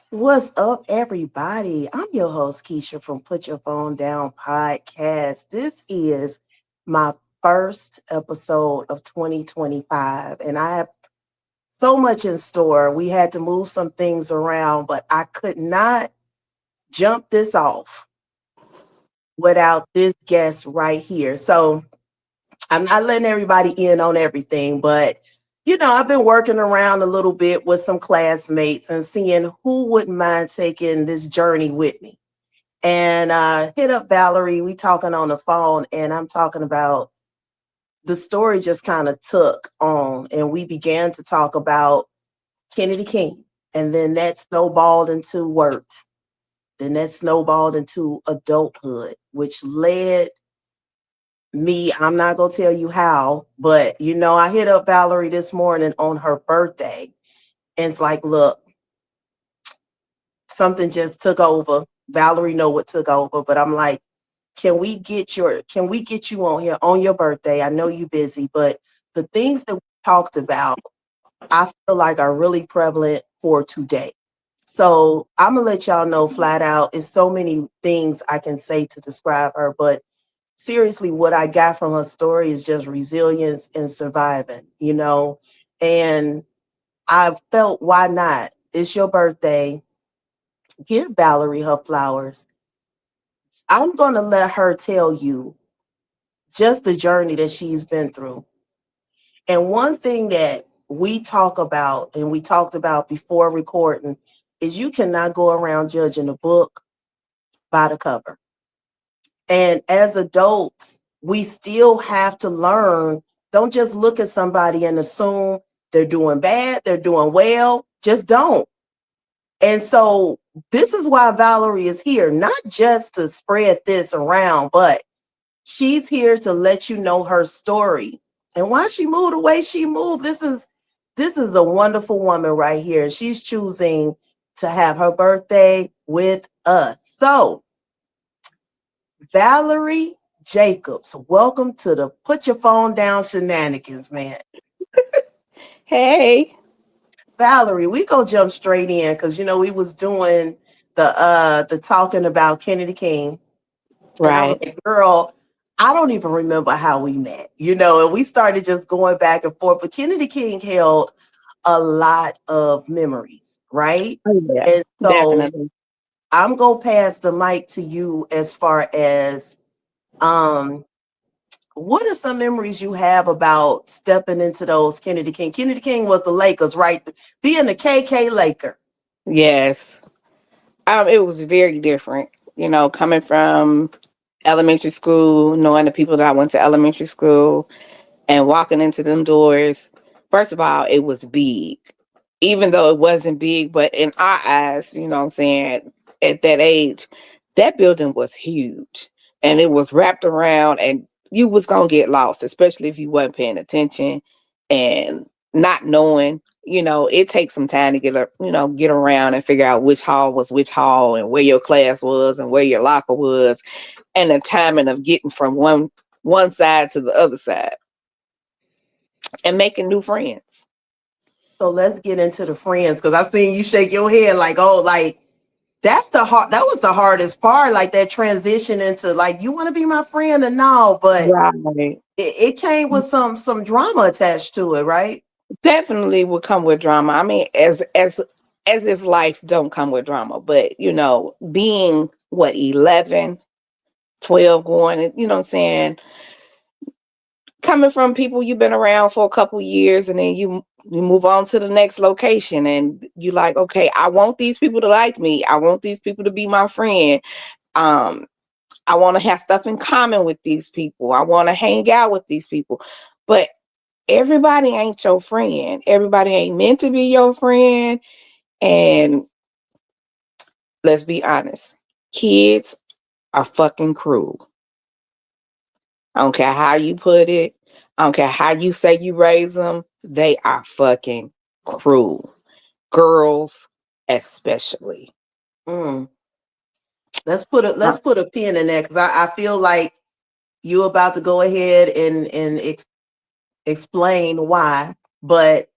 What's up, everybody? I'm your host, Keisha from Put Your Phone Down podcast. This is my first episode of 2025, and I have so much in store. We had to move some things around, but I could not jump this off without this guest right here. So I'm not letting everybody in on everything, but I've been working around a little bit with some classmates and seeing who wouldn't mind taking this journey with me. And hit up Valarie. We talking on the phone, and I'm talking about the story just kind of took on, and we began to talk about Kennedy King, and then that snowballed into work. Then that snowballed into adulthood, which led me, I'm not going to tell you how, but I hit up Valarie this morning on her birthday, and it's like, look, something just took over. Valarie know what took over, but I'm like, can we get you on here on your birthday? I know you busy, but the things that we talked about, I feel like are really prevalent for today. So I'm gonna let y'all know flat out. It's so many things I can say to describe her, but seriously, what I got from her story is just resilience and surviving. And I felt, why not? It's your birthday. Give Valarie her flowers. I'm going to let her tell you just the journey that she's been through. And one thing that we talk about, and we talked about before recording, is you cannot go around judging a book by the cover. And as adults, we still have to learn. Don't just look at somebody and assume they're doing bad, they're doing well. Just don't. And so this is why Valarie is here, not just to spread this around, but she's here to let you know her story and why she moved the way she moved. This is a wonderful woman right here. She's choosing to have her birthday with us. So Valarie Jacobs, welcome to the Put Your Phone Down shenanigans, man. Hey. Valarie, we go jump straight in because we was doing the talking about Kennedy King, and I was Right. like, girl, I don't even remember how we met, and we started just going back and forth. But Kennedy King held a lot of memories, right? Oh, yeah, And so definitely. I'm gonna pass the mic to you as far as um what are some memories you have about stepping into those Kennedy King? Kennedy King was the Lakers, right? Being a KK Laker. Yes. It was very different, coming from elementary school, knowing the people that I went to elementary school and walking into them doors. First of all, it was big. Even though it wasn't big, but in our eyes, what I'm saying, at that age, that building was huge. And it was wrapped around and you was gonna get lost, especially if you wasn't paying attention and not knowing. It takes some time to get around and figure out which hall was which hall and where your class was and where your locker was and the timing of getting from one side to the other side and making new friends. So let's get into the friends because I seen you shake your head like, oh, like that was the hardest part, like that transition into like you want to be my friend and all, but Right. it came with some drama attached to it, right? Definitely would come with drama. I mean, as if life don't come with drama, but being what 11, 12, going, what I'm saying, coming from people you've been around for a couple years, and then you move on to the next location, and you like, okay, I want these people to like me. I want these people to be my friend. Um, I want to have stuff in common with these people. I want to hang out with these people, but everybody ain't your friend. Everybody ain't meant to be your friend. And let's be honest, kids are fucking cruel. I don't care how you put it. I don't care how you say you raise them. They are fucking cruel. Girls, especially. Mm. Let's Uh, put a pin in that because I feel like you about to go ahead and explain why, but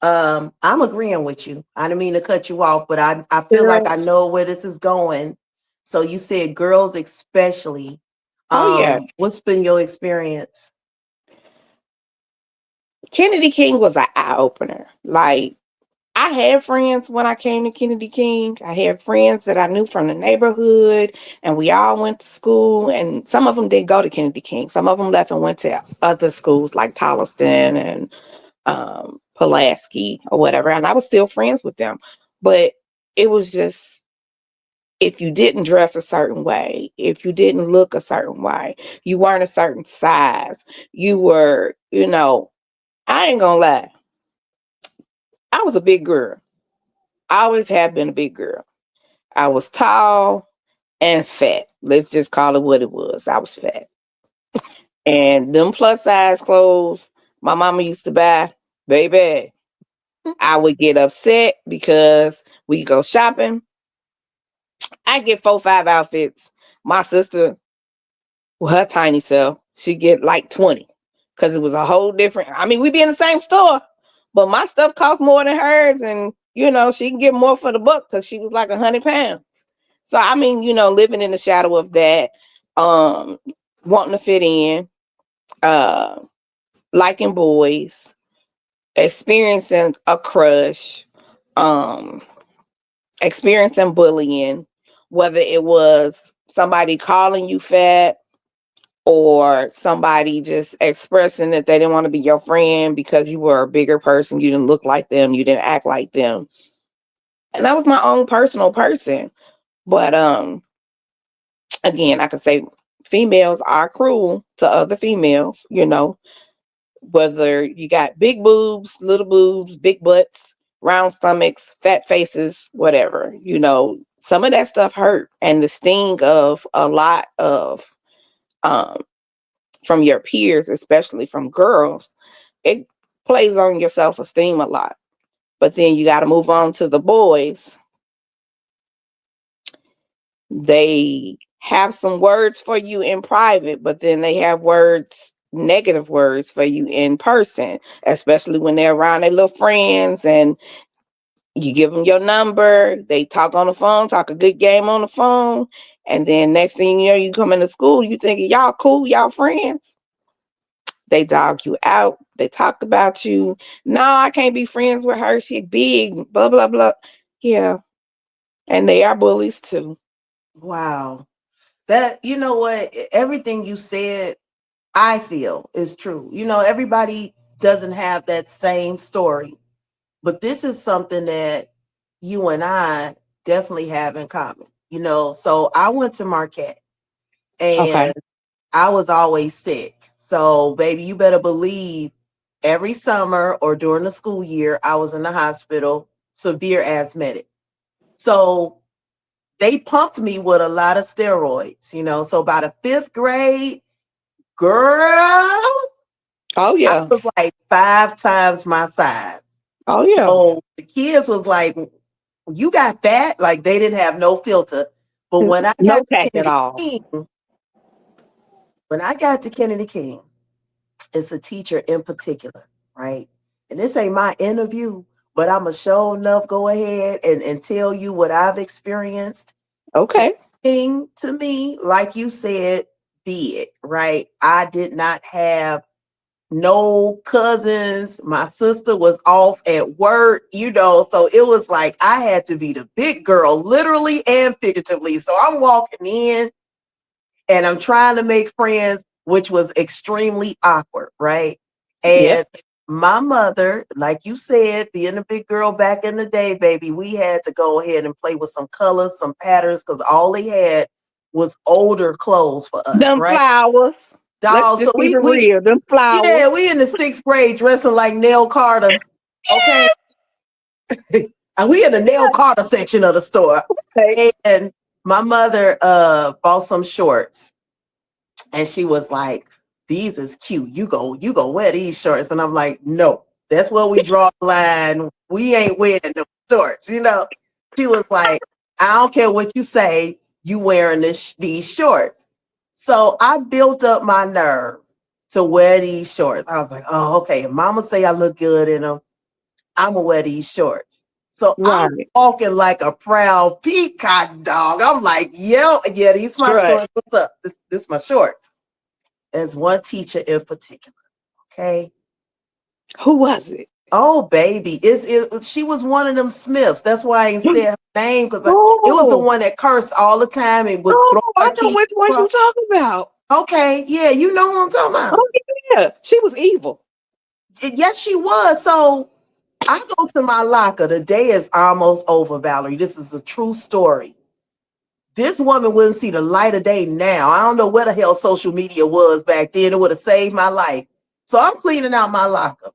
I'm agreeing with you. I didn't mean to cut you off, but I feel like Girl. I know where this is going. So you said girls especially. Oh yeah. What's been your experience? Kennedy King was an eye opener. Like, I had friends when I came to Kennedy King. I had friends that I knew from the neighborhood, and we all went to school. And some of them did go to Kennedy King. Some of them left and went to other schools like Tollerston and Pulaski or whatever. And I was still friends with them. But it was just, if you didn't dress a certain way, if you didn't look a certain way, you weren't a certain size, you were, I ain't gonna lie, I was a big girl. I always have been a big girl. I was tall and fat. Let's just call it what it was. I was fat. And them plus size clothes my mama used to buy, baby, I would get upset because we go shopping. I get 4, 5 outfits. My sister, with her tiny self, she get like 20 because it was a whole different. I mean, we be in the same store, but my stuff cost more than hers, and she can get more for the buck because she was like 100 pounds. So I mean, living in the shadow of that, um, wanting to fit in, uh, liking boys, experiencing a crush, um, experiencing bullying, whether it was somebody calling you fat or somebody just expressing that they didn't want to be your friend because you were a bigger person, you didn't look like them, you didn't act like them. And that was my own personal person. But again, I could say females are cruel to other females, whether you got big boobs, big butts, round stomachs, fat faces, whatever, some of that stuff hurt. And the sting of a lot of um from your peers, especially from girls, it plays on your self-esteem a lot. But then you got to move on to the boys. They have some words for you in private, but then they have negative words for you in person, especially when they're around their little friends and you give them your number. They talk on the phone, talk a good game on the phone. And then next thing you know, you come into school, you think y'all cool, y'all friends. They dog you out. They talk about you. No, I can't be friends with her. She big, blah, blah, blah. Yeah. And they are bullies too. Wow. That, you know what? Everything you said, I feel is true. Everybody doesn't have that same story, but this is something that you and I definitely have in common. So I went to Marquette Okay. and I was always sick. So, baby, you better believe every summer or during the school year, I was in the hospital, severe asthmatic. So, they pumped me with a lot of steroids. So, by the fifth grade, girl, Oh, I yeah. was like 5 times my size. Oh, yeah. So, the kids was like, you got fat? Like, they didn't have no filter. But when I No got to tact at Kennedy all. King, when I got to Kennedy King, it's a teacher in particular, right? And this ain't my interview, but I'm a show enough go ahead and tell you what I've experienced. Okay. King to me, like you said, big, right? I did not have no cousins. My sister was off at work, so it was like I had to be the big girl, literally and figuratively. So I'm walking in and I'm trying to make friends, which was extremely awkward, right? Yep. And my mother, like you said, being a big girl back in the day, baby, we had to go ahead and play with some colors, some patterns, because all they had was older clothes for us, Them right? flowers. Let's Dog. So just keep we it we real. Them flowers. yeah, we in the sixth grade dressing like Nell Carter. Okay. And we in the Nell Carter section of the store. Okay. And my mother bought some shorts and she was like, these is cute. You go wear these shorts. And I'm like, no, that's where we draw the line. We ain't wearing no shorts. She was like, I don't care what you say, you wearing these shorts. So I built up my nerve to wear these shorts. I was like, oh, okay. If mama say I look good in them, I'm gonna wear these shorts. So I'm Right. walking like a proud peacock dog. I'm like, yo, yeah, these my Right. shorts. What's up? This my shorts. There's one teacher in particular. Okay. Who was it? Oh baby, she was one of them Smiths. That's why I ain't said her name because it was the Oh, one that cursed all the time and would throw oh, her I know keys which one you across. talking about. Okay, yeah, you know what I'm talking about. Oh yeah, she was evil. Yes, she was. So I go to my locker. The day is almost over, Valerie. This is a true story. This woman wouldn't see the light of day now. I don't know where the hell social media was back then. It would have saved my life. So I'm cleaning out my locker.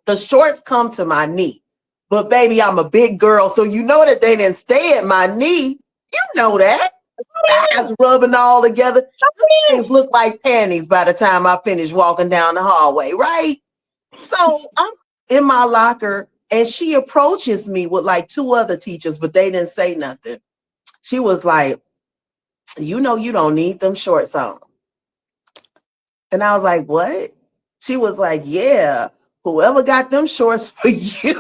The shorts come to my knee. But baby, I'm a big girl, so you know that they didn't stay at my knee. You know that. Eyes rubbing all together. Things look like panties by the time I finish walking down the hallway, right? So I'm in my locker and she approaches me with like two other teachers, but they didn't say nothing. She was like, you know, you don't need them shorts on. And I was like, what? She was like, yeah, whoever got them shorts for you.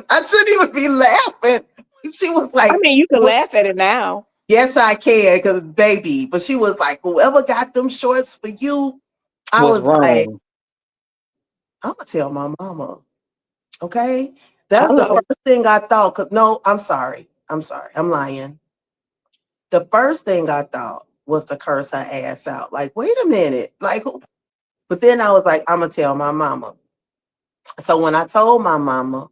I shouldn't even be laughing. She was I like, mean, you can laugh at it now. yes, I can, because baby. But she was like, whoever got them shorts for you. I Was was like, wrong. I'm gonna tell my mama. Okay. That's the Hello. first thing I thought. Cause no, I'm sorry. I'm sorry. I'm lying. The first thing I thought was to curse her ass out. Like, wait a minute. Like, who? But then I was like, I'm gonna tell my mama. So when I told my mama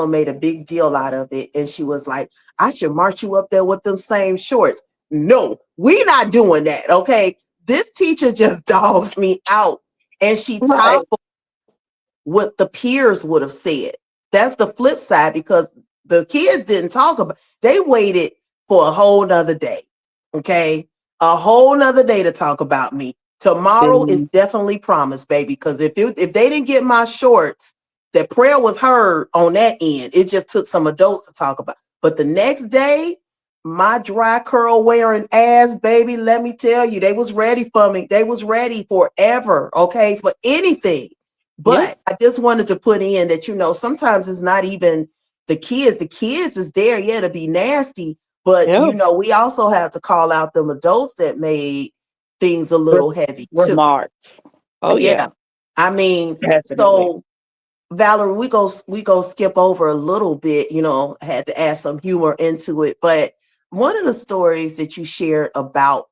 made a big deal out of it. And she was like, I should march you up there with them same shorts. No, we not doing that. Okay. This teacher just dogs me out. And she Right. toppled what the peers would have said. That's the flip side because the kids didn't talk about they waited for a whole nother day. Okay. A whole nother day to talk about me. Tomorrow is See? definitely promised, baby. Because if they didn't get my shorts, that prayer was heard on that end. It just took some adults to talk about. But the next day, my dry curl wearing ass, baby, let me tell you, they was ready for me. They was ready forever, okay, for anything. Yep. But I just wanted to put in that, you know, sometimes it's not even the kids. The kids is there, yeah, to be nasty. But, you Yep. know, we also have to call out them adults that made things a Re- little heavy too. Remarks. Oh Yeah. yeah, I mean, definitely. so Valerie, we go skip over a little bit, you know, I had to add some humor into it. But one of the stories that you shared about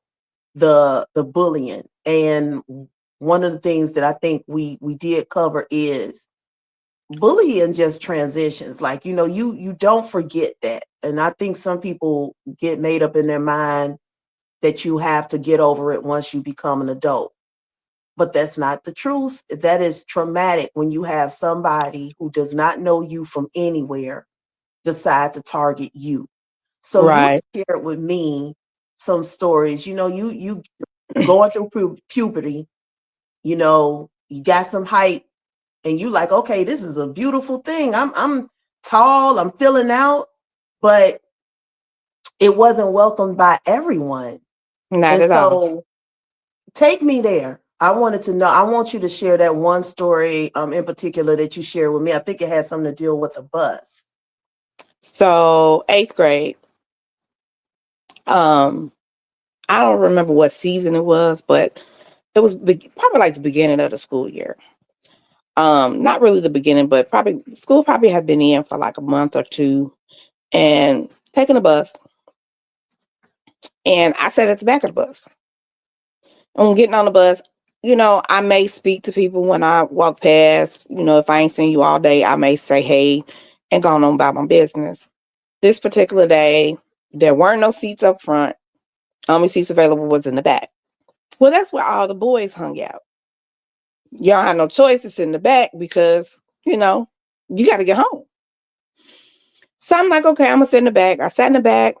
the bullying and one of the things that I think we did cover is bullying just transitions. Like, you know, you don't forget that. And I think some people get made up in their mind that you have to get over it once you become an adult. But that's not the truth. That is traumatic when you have somebody who does not know you from anywhere decide to target you. So you Right. shared with me some stories. You know, you going through puberty, you know, you got some height and you like, okay, this is a beautiful thing. I'm tall, I'm filling out, but it wasn't welcomed by everyone. Not And at all. so take me there. I wanted to know, I want you to share that one story in particular that you shared with me. I think it had something to deal with a bus. So eighth grade. Um, I don't remember what season it was, but it was probably like the beginning of the school year. Not really the beginning, but probably school probably had been in for like a month or two, and taking a bus. And I sat at the back of the bus. And getting on the bus, you know, I may speak to people when I walk past. You know, if I ain't seen you all day, I may say hey and go on about my business. This particular day, there weren't no seats up front. Only seats available was in the back. Well, that's where all the boys hung out. Y'all had no choice to sit in the back because, you know, you got to get home. So I'm like, okay, I'm going to sit in the back. I sat in the back,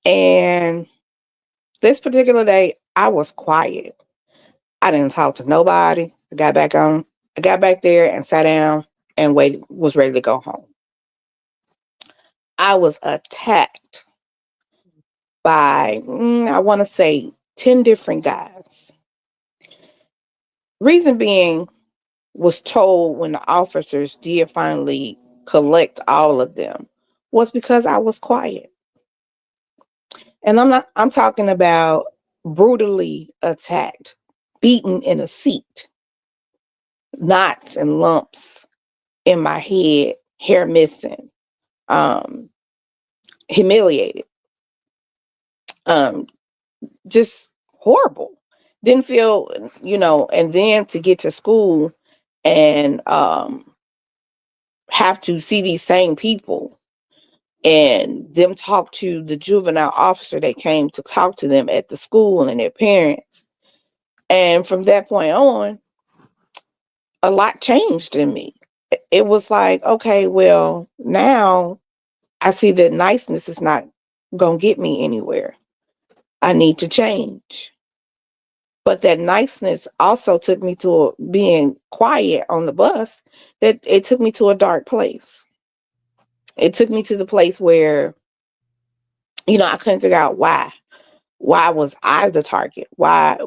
and this particular day, I was quiet. I didn't talk to nobody. I got back there and sat down and waited, was ready to go home. I was attacked by, I want to say, 10 different guys. Reason being, was told when the officers did finally collect all of them was because I was quiet. And I'm talking about brutally attacked, beaten in a seat, knots and lumps in my head, hair missing, um, humiliated, um, just horrible. Didn't feel, and then to get to school and have to see these same people and them talk to the juvenile officer that came to talk to them at the school and their parents. And from that point on, a lot changed in me. It was like, okay, well, now I see that niceness is not going to get me anywhere. I need to change. But that niceness also took me to being quiet on the bus, that it took me to a dark place. It took me to the place where, I couldn't figure out why. Why was I the target? Why?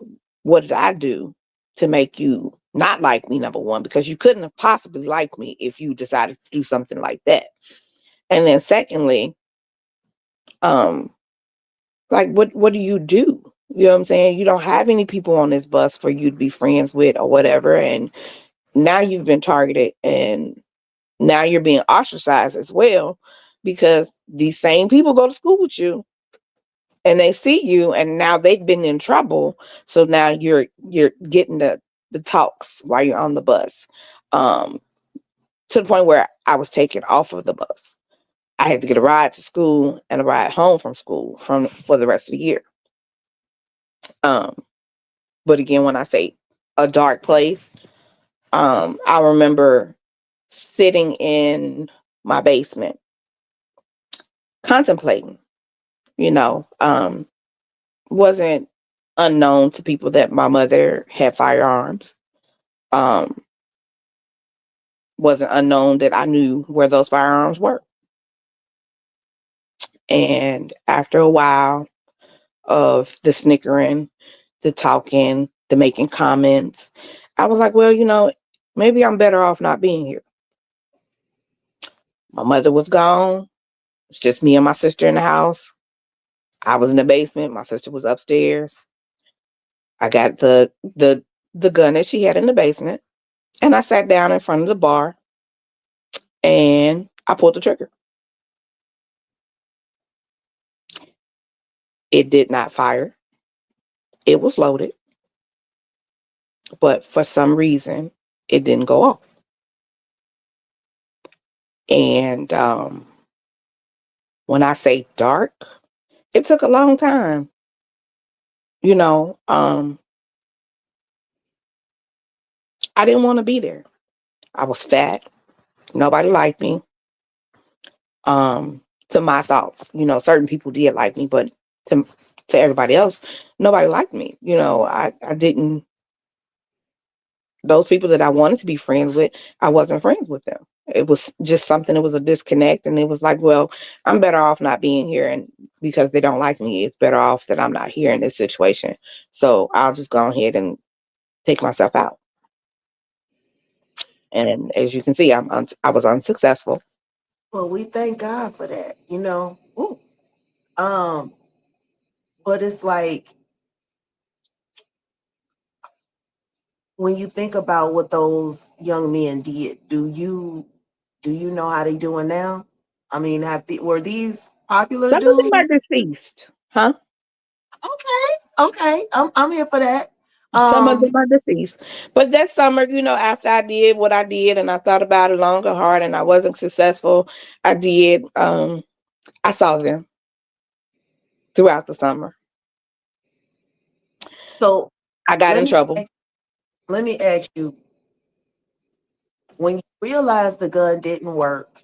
What did I do to make you not like me? Number one, because you couldn't have possibly liked me if you decided to do something like that. And then secondly, um, like what do you do? You know what I'm saying? You don't have any people on this bus for you to be friends with or whatever. And now you've been targeted and now you're being ostracized as well because these same people go to school with you and they see you and now they've been in trouble. So now you're getting the talks while you're on the bus. Um, to the point where I was taken off of the bus. I had to get a ride to school and a ride home from school for the rest of the year. Um, but again, when I say a dark place, I remember sitting in my basement contemplating, you know, um, wasn't unknown to people that my mother had firearms. Um, wasn't unknown that I knew where those firearms were. And after a while of the snickering, the talking, the making comments, I was like, well, maybe I'm better off not being here. My mother was gone. It's just me and my sister in the house. I was in the basement. My sister was upstairs. I got the gun that she had in the basement, and I sat down in front of the bar and I pulled the trigger. It did not fire. It was loaded, but for some reason, it didn't go off. And when I say dark, it took a long time. You know, um, I didn't want to be there. I was fat. Nobody liked me. To my thoughts, certain people did like me, but to to everybody else, nobody liked me. I didn't. Those people that I wanted to be friends with, I wasn't friends with them. It was just something. It was a disconnect, and it was like, well, I'm better off not being here, and because they don't like me, it's better off that I'm not here in this situation. So I'll just go ahead and take myself out. And as you can see, I was unsuccessful. Well, we thank God for that, you know. Ooh. Um, but it's like when you think about what those young men did, do you know how they doing now? I mean, were these popular Some of them dudes? are deceased, huh? Okay, okay, I'm here for that. Some of them Um, are deceased. But that summer, after I did what I did and I thought about it long and hard and I wasn't successful, I did. I saw them throughout the summer. so I got let in me trouble. let me ask you, when you realized the gun didn't work,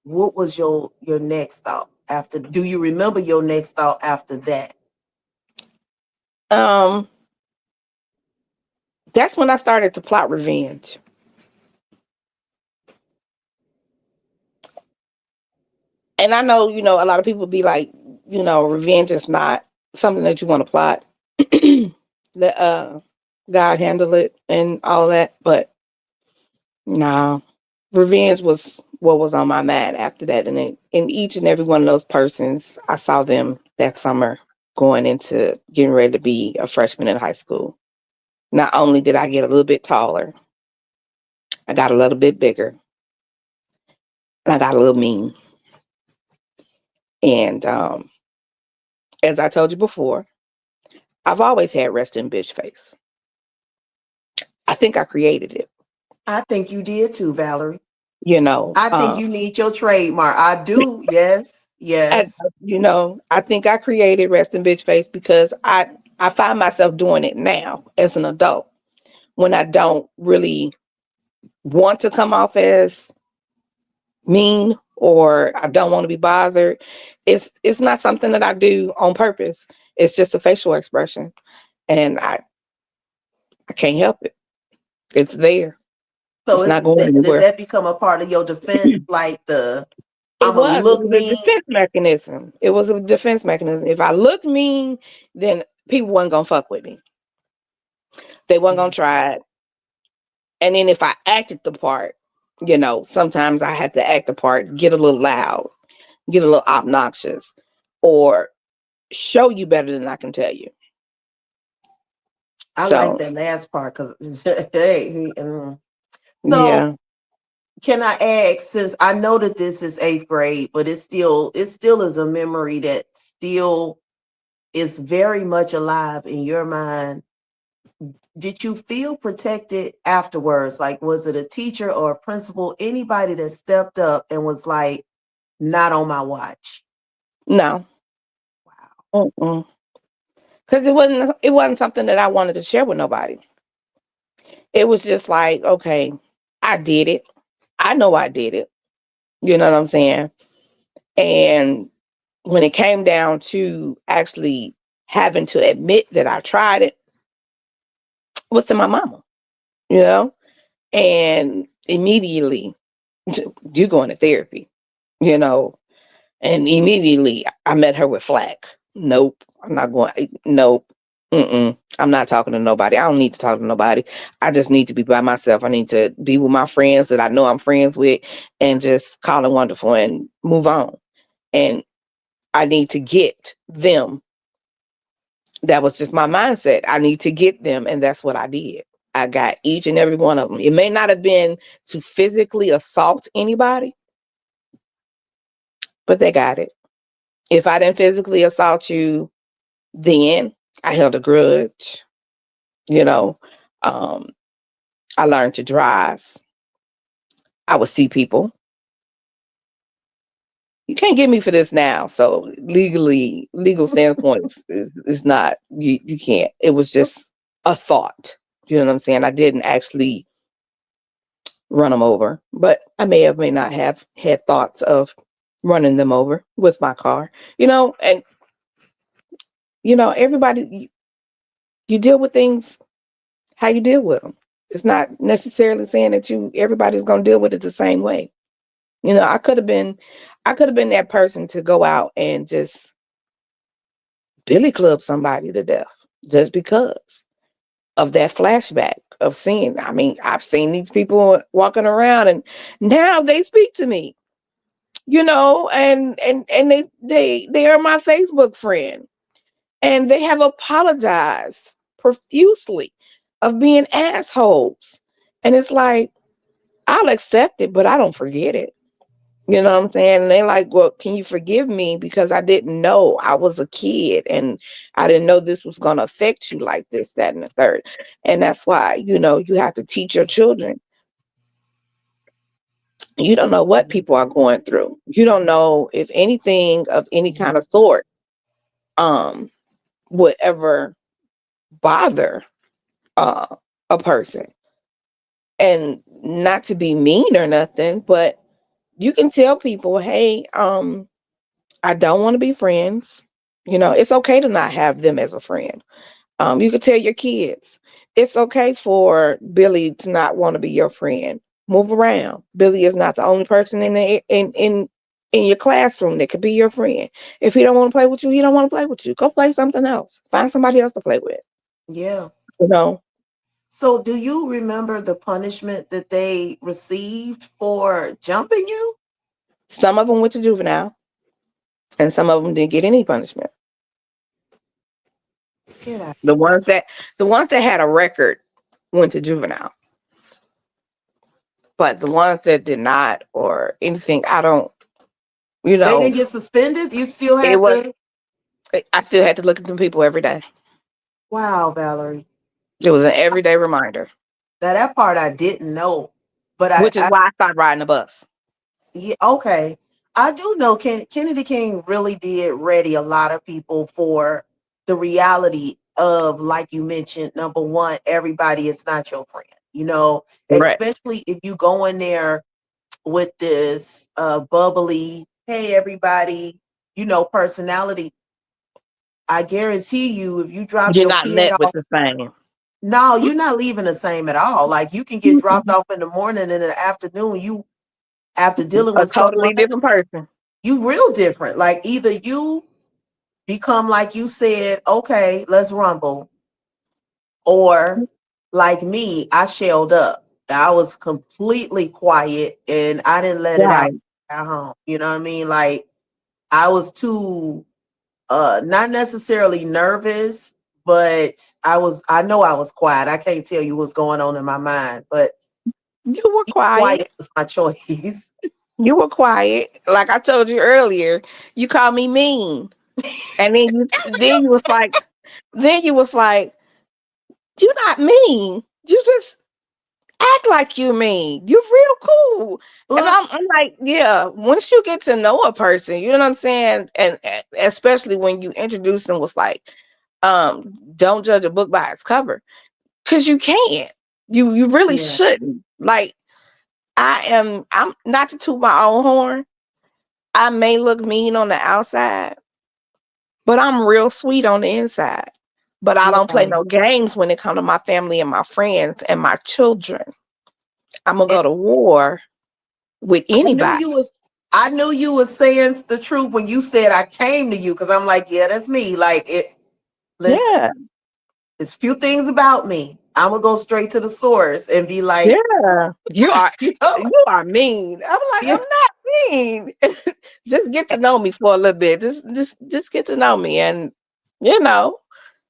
what was your next thought after? Do you remember your next thought after that? Um, that's when I started to plot revenge. And I know, a lot of people be like, revenge is not something that you want to plot. Let God handle it and all that. But Nah, revenge was what was on my mind after that, and in each and every one of those persons, I saw them that summer going into getting ready to be a freshman in high school. Not only did I get a little bit taller, I got a little bit bigger, and I got a little mean. And as I told you before, I've always had resting bitch face. I think I created it. I think you did too, Valerie. You know, I think you need your trademark. I do. Yes. I, Yes. I think I created resting bitch face because I find myself doing it now as an adult when I don't really want to come off as mean or I don't want to be bothered. It's not something that I do on purpose. It's just a facial expression, and I can't help it. It's there. So It's it's not going did anywhere. that become a part of your defense? Like the It I'ma was. It look was a mean. defense mechanism. It was a defense mechanism. If I looked mean, then people wasn't gonna fuck with me. They weren't Yeah. gonna try it. And then if I acted the part, sometimes I had to act the part, get a little loud, get a little obnoxious, or show you better than I can tell you. I like So that last part because hey, so yeah, can I ask, since I know that this is eighth grade, but it still is a memory that still is very much alive in your mind. Did you feel protected afterwards? Like, was it a teacher or a principal, anybody that stepped up and was like, not on my watch? no, Wow. because it wasn't something that I wanted to share with nobody. It was just like, okay, I did it. I know I did it. You know what I'm saying? And when it came down to actually having to admit that I tried it, was to my mama, you know? And immediately, you going to therapy, you know? And immediately I met her with flack. Nope, I'm not going. Nope. I'm not talking to nobody. I don't need to talk to nobody. I just need to be by myself. I need to be with my friends that I know I'm friends with and just call it wonderful and move on. And I need to get them. That was just my mindset. I need to get them. And that's what I did. I got each and every one of them. It may not have been to physically assault anybody, but they got it. If I didn't physically assault you, then I held a grudge. You know, um, I learned to drive. I would see people. You can't get me for this now. So legal standpoints is not, you can't. It was just a thought. You know what I'm saying? I didn't actually run them over, but I may not have had thoughts of running them over with my car. And everybody, you deal with things how you deal with them. It's not necessarily saying that everybody's going to deal with it the same way. I could have been that person to go out and just billy club somebody to death just because of that flashback of seeing. I mean, I've seen these people walking around and now they speak to me, and they are my Facebook friend and they have apologized profusely of being assholes. And it's like, I'll accept it, but I don't forget it. You know what I'm saying? And they like, well, can you forgive me because I didn't know I was a kid and I didn't know this was going to affect you like this, that, and the third. And that's why, you have to teach your children. You don't know what people are going through. You don't know if anything of any kind of sort um would ever bother uh a person. And not to be mean or nothing, but you can tell people, hey, I don't want to be friends. It's okay to not have them as a friend. You could tell your kids, it's okay for Billy to not want to be your friend. Move around. Billy is not the only person in your classroom that could be your friend. If he don't want to play with you, he don't want to play with you. Go play something else. Find somebody else to play with. Yeah. You know. So, do you remember the punishment that they received for jumping you? Some of them went to juvenile, and some of them didn't get any punishment. Get out. The ones that the ones that had a record went to juvenile, but the ones that did not or anything, I don't. You They know, didn't get suspended. You still it had was. to. I still had to look at them people every day. Wow, Valerie. It was an everyday reminder, Now that part I didn't know, but which is why I stopped riding the bus. yeah, okay. I do know Kennedy King really did ready a lot of people for the reality of, like you mentioned, number one, everybody is not your friend. Correct. Especially if you go in there with this bubbly, hey everybody, personality. I guarantee you, if you drop You're your not kid met with off, the same. no, you're not leaving the same at all. Like you can get dropped off in the morning and in the afternoon, you after dealing A with so totally much, different person. you real different. Like either you become like you said, okay, let's rumble, or like me, I shelled up. I was completely quiet and I didn't let it out Right. at home. You know what I mean? Like I was too not necessarily nervous, but I know I was quiet. I can't tell you what's going on in my mind, but You were quiet quiet. was my choice. You were quiet. Like I told you earlier, you called me mean. And then you was like, you're not mean. You just act like you mean. You're real cool. And Look, I'm like, yeah, once you get to know a person, you know what I'm saying? And especially when you introduce them was like, don't judge a book by its cover. Cause you can't. You really yeah. shouldn't. Like I'm not to toot my own horn. I may look mean on the outside, but I'm real sweet on the inside. But I don't play Yeah. no games when it comes to my family and my friends and my children. I'm gonna And go to war with I knew anybody. you was I knew you was saying the truth when you said I came to you because I'm like, yeah, that's me. Like it listen, Yeah, there's few things about me. I'm gonna go straight to the source and be like, yeah. you know, You are mean. I'm like, yeah, I'm not mean. Just get to know me for a little bit. Just get to know me, and you know,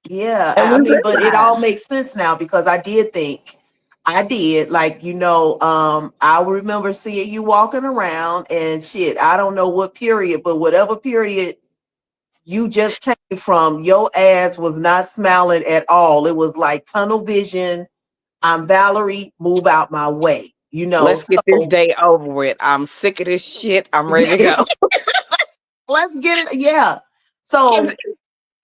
yeah. and I we mean, but it all realize. makes sense now because I did think I did. Like, I remember seeing you walking around and shit. I don't know what period, but whatever period you just came from, your ass was not smiling at all. It was like tunnel vision. I'm Valarie, move out my way. Let's get this So day over with. I'm sick of this shit. I'm ready to go. let's get it. Yeah. It's, So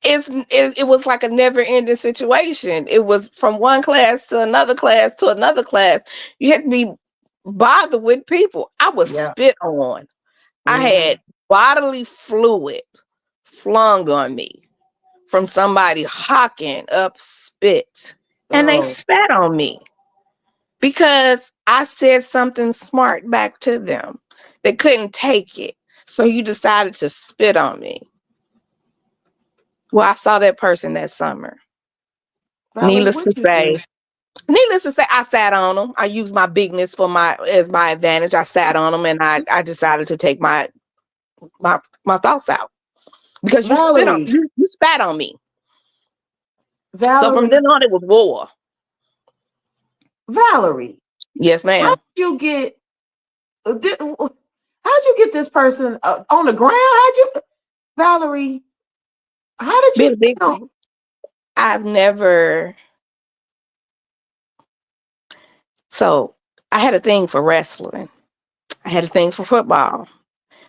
it was like a never ending situation. It was from one class to another class to another class. You had to be bothered with people. I was yeah. spit on. I Hmm. had bodily fluid flung on me from somebody hawking up spit. And they Oh, spat on me because I said something smart back to them. They couldn't take it. So you decided to spit on me. Well, I saw that person that summer. Valarie, Needless to what you do? say, needless to say, I sat on them. I used my bigness for my advantage. I sat on them, and I decided to take my thoughts out because Valarie, you spat on me. So from Valarie, then on, it was war. Valarie. Yes, How ma'am. did you get? How'd you get this person on the ground? How'd you, Valarie? How did you Being a big, know? I've never. So I had a thing for wrestling. I had a thing for football.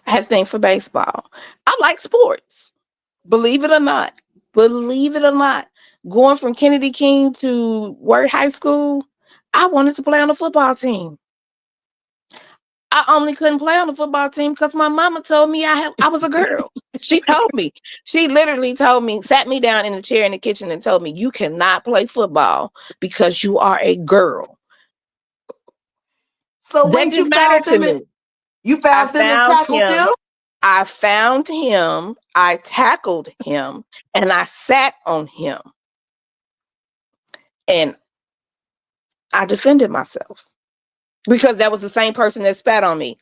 I had a thing for baseball. I like sports. Believe it or not. Believe it or not. Going from Kennedy King to Word High School, I wanted to play on the football team. I only couldn't play on the football team because my mama told me I was a girl. She told me. She literally told me, sat me down in a chair in the kitchen and told me, you cannot play football because you are a girl. So That wait, didn't matter to me. you I found them and found tackled him. them? I found him. I tackled him and I sat on him. And I defended myself because that was the same person that spat on me.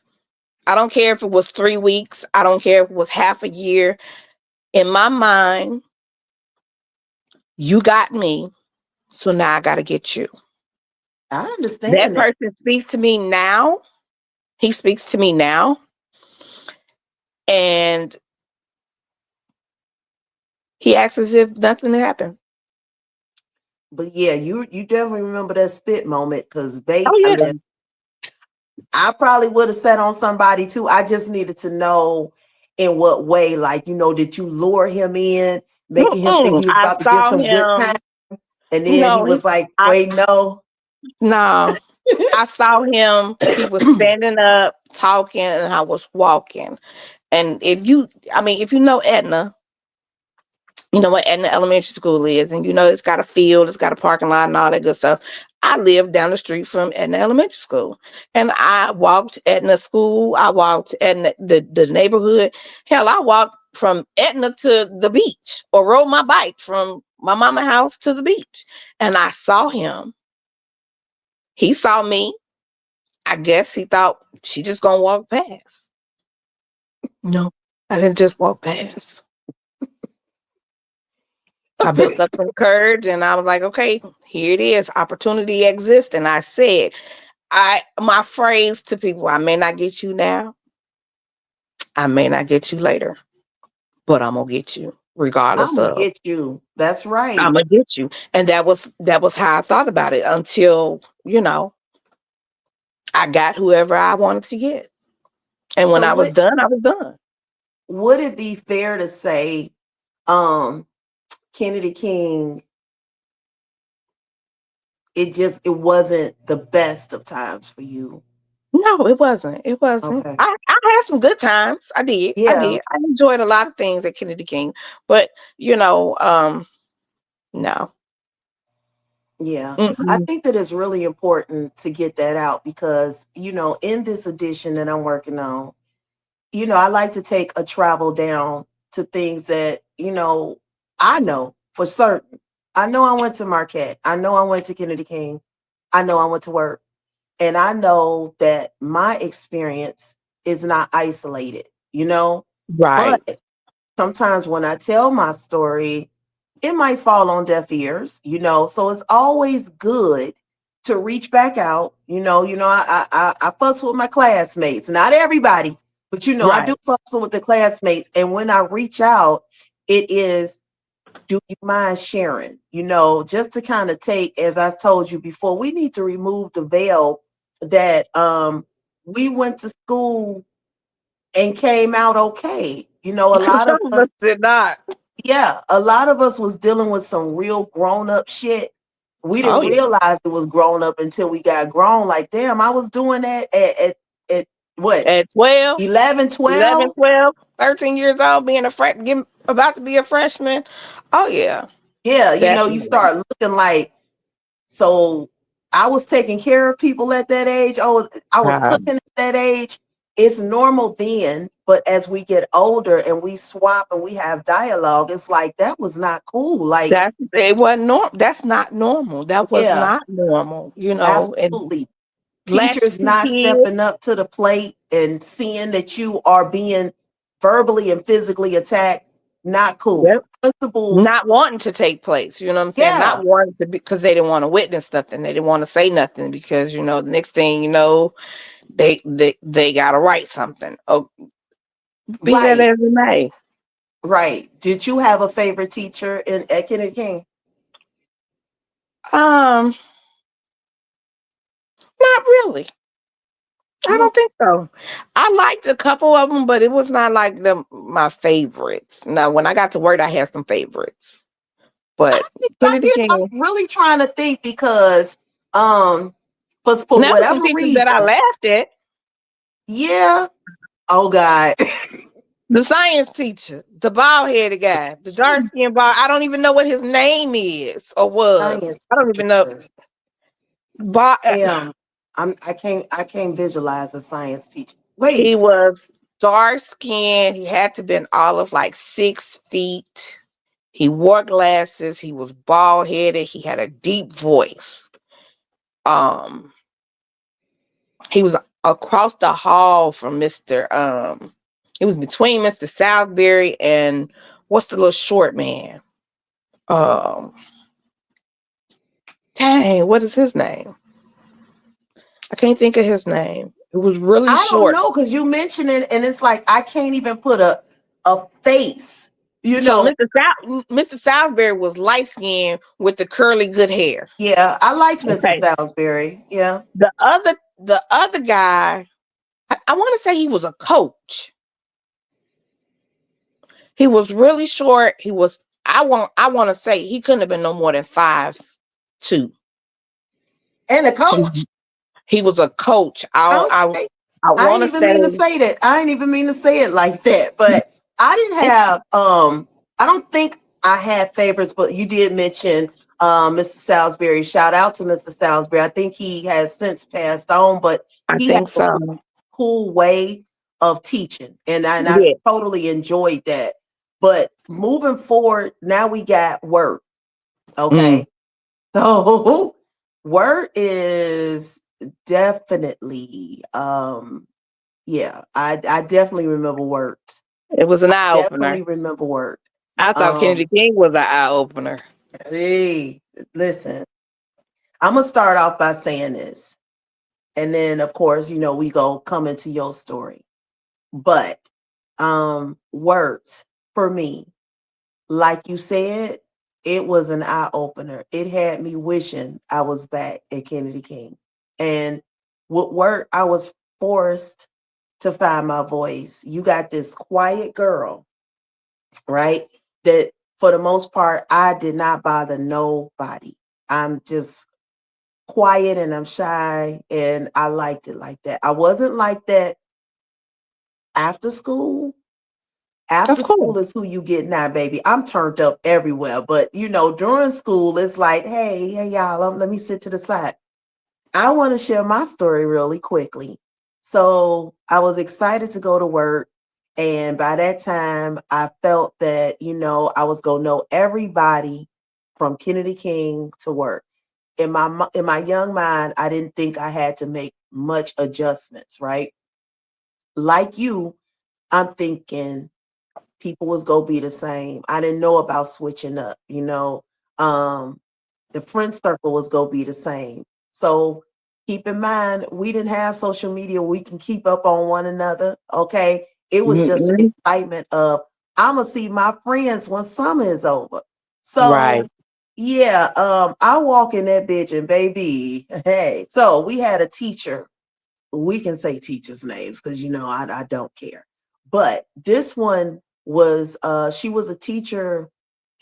I don't care if it was 3 weeks. I don't care if it was half a year. In my mind, you got me, so now I got to get you. I That understand that. person speaks to me now. He speaks to me now, and he acts as if nothing happened. But yeah, you definitely remember that spit moment because Oh yeah. I probably would have sat on somebody too. I just needed to know in what way, like, did you lure him in, making him think Mm-mm. he was I about to get saw some good time, him. and then he No, was like, I wait, no. no. I saw him. He was standing up, talking, and I was walking. And if you know Edna, you know what Edna Elementary School is, and you know it's got a field, it's got a parking lot, and all that good stuff. I lived down the street from Edna Elementary School, and I walked Edna School. I walked Edna the neighborhood. Hell, I walked from Edna to the beach, or rode my bike from my mama house to the beach, and I saw him. He saw me. I guess he thought she just gonna walk past. No, I didn't just walk past. I built up some courage and I was like, okay, here it is. Opportunity exists. And I said, my phrase to people, I may not get you now, I may not get you later, but I'm gonna get you I'm regardless gonna of get you. That's I'm right. gonna get you. And that was how I thought about it until, I got whoever I wanted to get. And when So I was done, I was done. would it be fair to say, um, Kennedy King, it wasn't the best of times for you? No, it wasn't. It wasn't. Okay. I had some good times. I did. I Yeah. did. I enjoyed a lot of things at Kennedy King. But, no. Yeah, I Mm-mm. think that it's really important to get that out because, in this edition that I'm working on, I like to take a travel down to things that, I know for certain. I know I went to Marquette. I know I went to Kennedy King. I know I went to work. And I know that my experience is not isolated, Right. but sometimes when I tell my story, it might fall on deaf ears, So it's always good to reach back out. I fuss with my classmates, not everybody, but I do Right. fuss with the classmates. And when I reach out, it is, do you mind sharing? Just to kind of take, as I told you before, we need to remove the veil that we went to school and came out okay. A lot of Some of us, us did not. yeah, a lot of us was dealing with some real grown up shit. We Oh didn't yeah. realize it was grown up until we got grown. Like, damn, I was doing that at what, At 12, 11, 11, 12? 12, 13 years old, being about to be a freshman. Oh yeah. Yeah, you Definitely. start looking like, so I was taking care of people at that age. Oh, I was Um, cooking at that age. It's normal then, but as we get older and we swap and we have dialogue, it's like that was not cool. Like, that's not normal. That was yeah, not normal, and absolutely. Teachers latchkey not kids. stepping up to the plate and seeing that you are being verbally and physically attacked, not cool. Yep. Principals, Not wanting to take place, you know what I'm saying? yeah, Not wanting to be because they didn't want to witness nothing. They didn't want to say nothing because the next thing you know, they gotta write something. Oh, be that right, as it may. right. Did you have a favorite teacher at Kennedy King? Um, Not really. I Oh, don't think so. I liked a couple of them, but it was not like my favorites. Now, when I got to work, I had some favorites, I but think I Kennedy did. I'm King. really trying to think because, um, for Now, some whatever teachers that I reason, laughed at. yeah. Oh God, The science teacher, the bald headed guy, the dark skinned bald. I don't even know what his name is or was. science I don't even know. teacher. But Damn, I can't visualize a science teacher. Wait, he was dark skinned. He had to been all of like 6 feet. He wore glasses. He was bald headed. He had a deep voice. um he was across the hall from Mr. He was between Mr. Salisbury and what's the little short man? Um Dang, what is his name? I can't think of his name. It was really I don't short. know because you mentioned it, and it's like I can't even put a face. You So know, Mr. Salisbury was light skinned with the curly good hair. yeah, I liked Mrs. Okay. Salisbury. Yeah, The other guy, I want to say he was a coach. He was really short. He was I want to say he couldn't have been no more than 5'2". and a coach. He was a coach. I I Okay. I I want ain't to even mean to say say that. I ain't even mean to say it like that. But I didn't have I don't think I had favorites, but you did mention Mr. Salisbury. Shout out to Mr. Salisbury. I think he has since passed on, but I he had think a so. cool way of teaching. And I Yeah. totally enjoyed that. But moving forward, now we got work. Mm. Okay. So work is definitely yeah, I definitely remember worked. It was an I eye opener. definitely remember work. I thought Um, Kennedy King was an eye opener. hey, listen, I'm gonna start off by saying this, and then of course, we go come into your story. But worked for me, like you said, it was an eye opener. It had me wishing I was back at Kennedy King. And with work, I was forced to find my voice. You got this quiet girl, right? That for the most part, I did not bother nobody. I'm just quiet and I'm shy, and I liked it like that. I wasn't like that after school. After Of school course. is who you get now, baby. I'm turned up everywhere. But during school, it's like, hey, y'all, let me sit to the side. I want to share my story really quickly. So I was excited to go to work. And by that time, I felt that, I was going to know everybody from Kennedy King to work. In my young mind, I didn't think I had to make much adjustments, right? Like you, I'm thinking people was gonna be the same. I didn't know about switching up. Um, the friend circle was gonna be the same. So keep in mind, we didn't have social media. We can keep up on one another. Okay. It was just the Mm-mm. excitement of I'm gonna see my friends when summer is over. Right. So yeah, I walk in that bitch and baby, hey. So we had a teacher, we can say teachers' names because I don't care. But this one was she was a teacher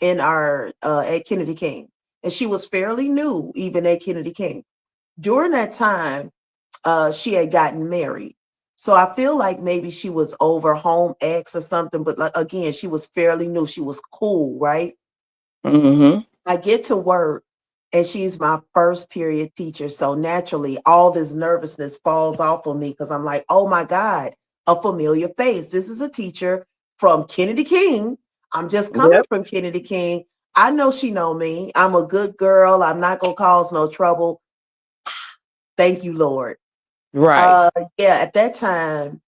in our at Kennedy King, and she was fairly new even at Kennedy King. During that time, she had gotten married. So I feel like maybe she was over home ex or something, but like again, she was fairly new. She was cool, right? Mm-hmm. I get to work and she's my first period teacher. So naturally, all this nervousness falls off of me because I'm like, oh my God, a familiar face. This is a teacher from Kennedy King. I'm just coming Yep. from Kennedy King. I know she know me. I'm a good girl. I'm not gonna cause no trouble. Thank you, Lord. Right. Uh yeah, at that time,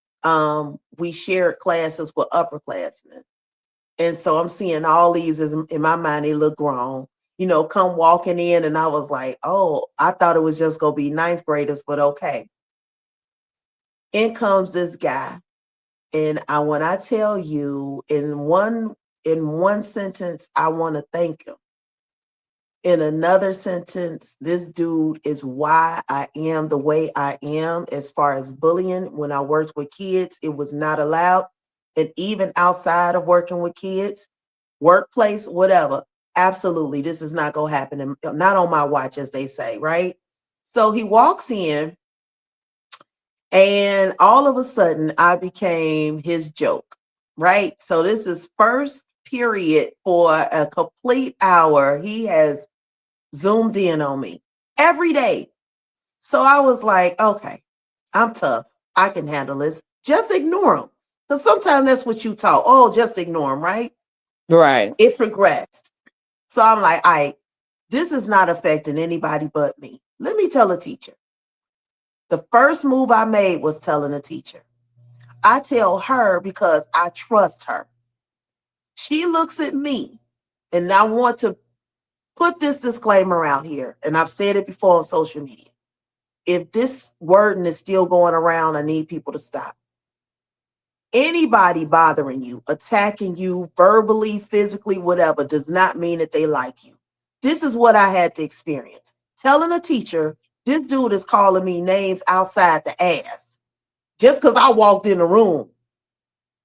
we shared classes with upperclassmen. And so I'm seeing all these as in my mind, they look grown, come walking in. And I was like, oh, I thought it was just gonna be ninth graders, but okay. In comes this guy. And when I tell you in one sentence, I want to thank him. In another sentence, this dude is why I am the way I am as far as bullying. When I worked with kids, it was not allowed. And even outside of working with kids, workplace, whatever, absolutely, this is not going to happen. And not on my watch, as they say, right? So he walks in, and all of a sudden, I became his joke, right? So this is first period for a complete hour. He has zoomed in on me every day. So I was like, okay, I'm tough. I can handle this. Just ignore him. Because sometimes that's what you taught. Oh, just ignore him, right? Right. It progressed. So I'm like, all right, this is not affecting anybody but me. Let me tell a teacher. The first move I made was telling a teacher. I tell her because I trust her. She looks at me, and I want to put this disclaimer out here, and I've said it before on social media. If this wording is still going around, I need people to stop. Anybody bothering you, attacking you verbally, physically, whatever, does not mean that they like you. This is what I had to experience. Telling a teacher, this dude is calling me names outside the ass just because I walked in the room.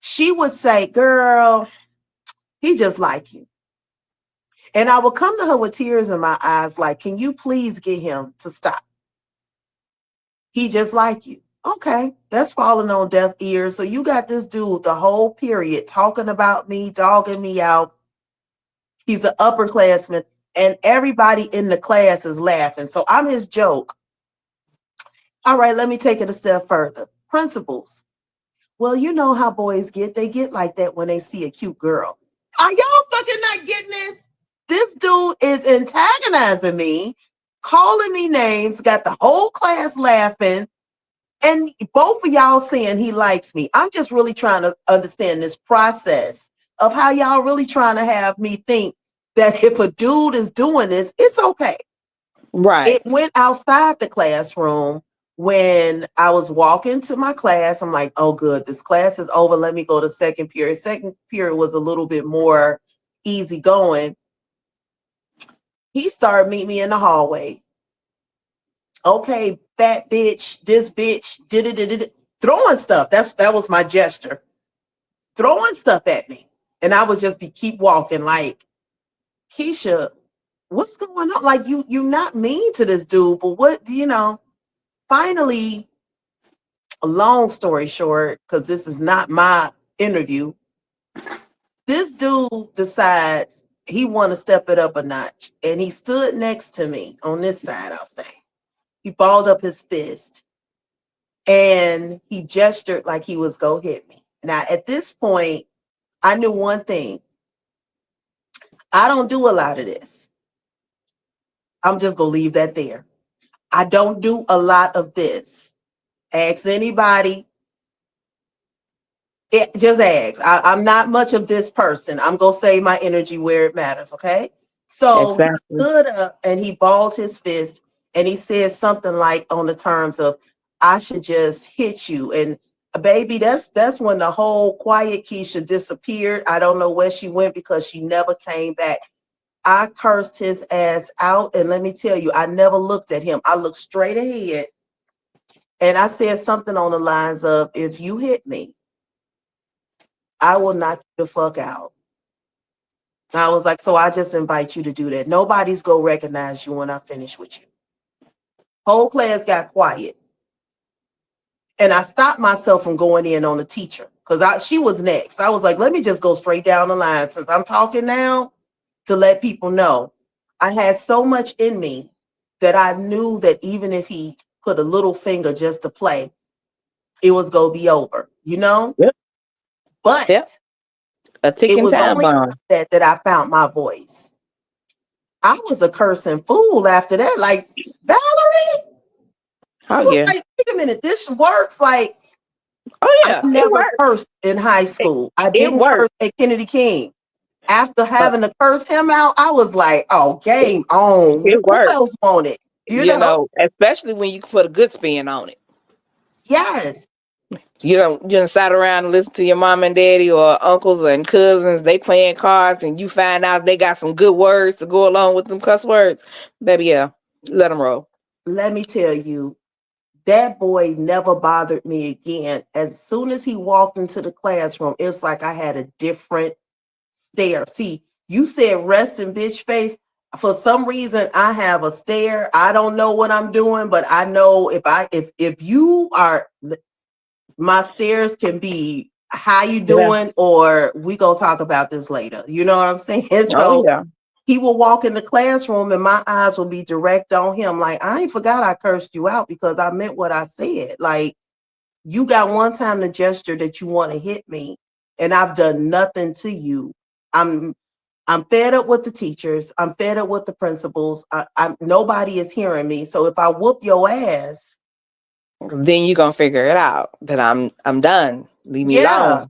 She would say, girl, he just like you. And I would come to her with tears in my eyes, like, can you please get him to stop? He just like you. Okay, that's falling on deaf ears. So you got this dude the whole period talking about me, dogging me out. He's an upperclassman, and everybody in the class is laughing. So I'm his joke. All right, let me take it a step further. Principals. Well, you know how boys get. They get like that when they see a cute girl. Are y'all fucking not getting this? This dude is antagonizing me, calling me names, got the whole class laughing, and both of y'all saying he likes me. I'm just really trying to understand this process of how y'all really trying to have me think that if a dude is doing this, it's okay. Right. It went outside the classroom when I was walking to my class. I'm like, oh, good, this class is over. Let me go to second period. Second period was a little bit more easy going. He started meeting me in the hallway. Okay, fat bitch, this bitch, did it, throwing stuff. That was my gesture. Throwing stuff at me. And I would just keep walking like, Keisha, what's going on? Like you're not mean to this dude, but what, finally, a long story short, because this is not my interview, this dude decides he want to step it up a notch. And he stood next to me on this side, I'll say. He balled up his fist and he gestured like he was go hit me. Now, at this point, I knew one thing. I don't do a lot of this. I'm just going to leave that there. I don't do a lot of this. Ask anybody. Just ask. I'm not much of this person. I'm going to save my energy where it matters, okay? So he Exactly. stood up and he balled his fist and he said something like on the terms of, I should just hit you. And baby, that's when the whole quiet Keisha disappeared. I don't know where she went because she never came back. I cursed his ass out. And let me tell you, I never looked at him. I looked straight ahead and I said something on the lines of, if you hit me, I will knock you the fuck out. I was like, so I just invite you to do that. Nobody's going to recognize you when I finish with you. Whole class got quiet. And I stopped myself from going in on the teacher because she was next. I was like, let me just go straight down the line since I'm talking now to let people know. I had so much in me that I knew that even if he put a little finger just to play, it was going to be over, Yep. Yep. But A it ticking was time only bomb. that I found my voice. I was a cursing fool after that. Like, Valarie, I Oh was yeah. like, wait a minute, this works. Like, Oh I yeah. It never worked. cursed in high It, school. I it didn't curse worked. at Kennedy King. After But having to curse him out, I was like, oh, it, game on. it Who worked. else want it? Especially when you can put a good spin on it. Yes. You don't sat around and listen to your mom and daddy or uncles and cousins. They playing cards, and you find out they got some good words to go along with them cuss words. Baby, yeah, let them roll. Let me tell you, that boy never bothered me again. As soon as he walked into the classroom, it's like I had a different stare. See, you said rest in bitch face. For some reason, I have a stare. I don't know what I'm doing, but I know if you are, my stares can be how you Yeah. doing, or we gonna talk about this later. You know what I'm saying? Oh So yeah. he will walk in the classroom and my eyes will be direct on him. Like, I ain't forgot I cursed you out because I meant what I said. Like, you got one time to gesture that you want to hit me, and I've done nothing to you. I'm I'm fed up with the teachers. I'm fed up with the principals. Nobody is hearing me. So if I whoop your ass, Then you gonna figure it out that I'm done. Leave me yeah, alone.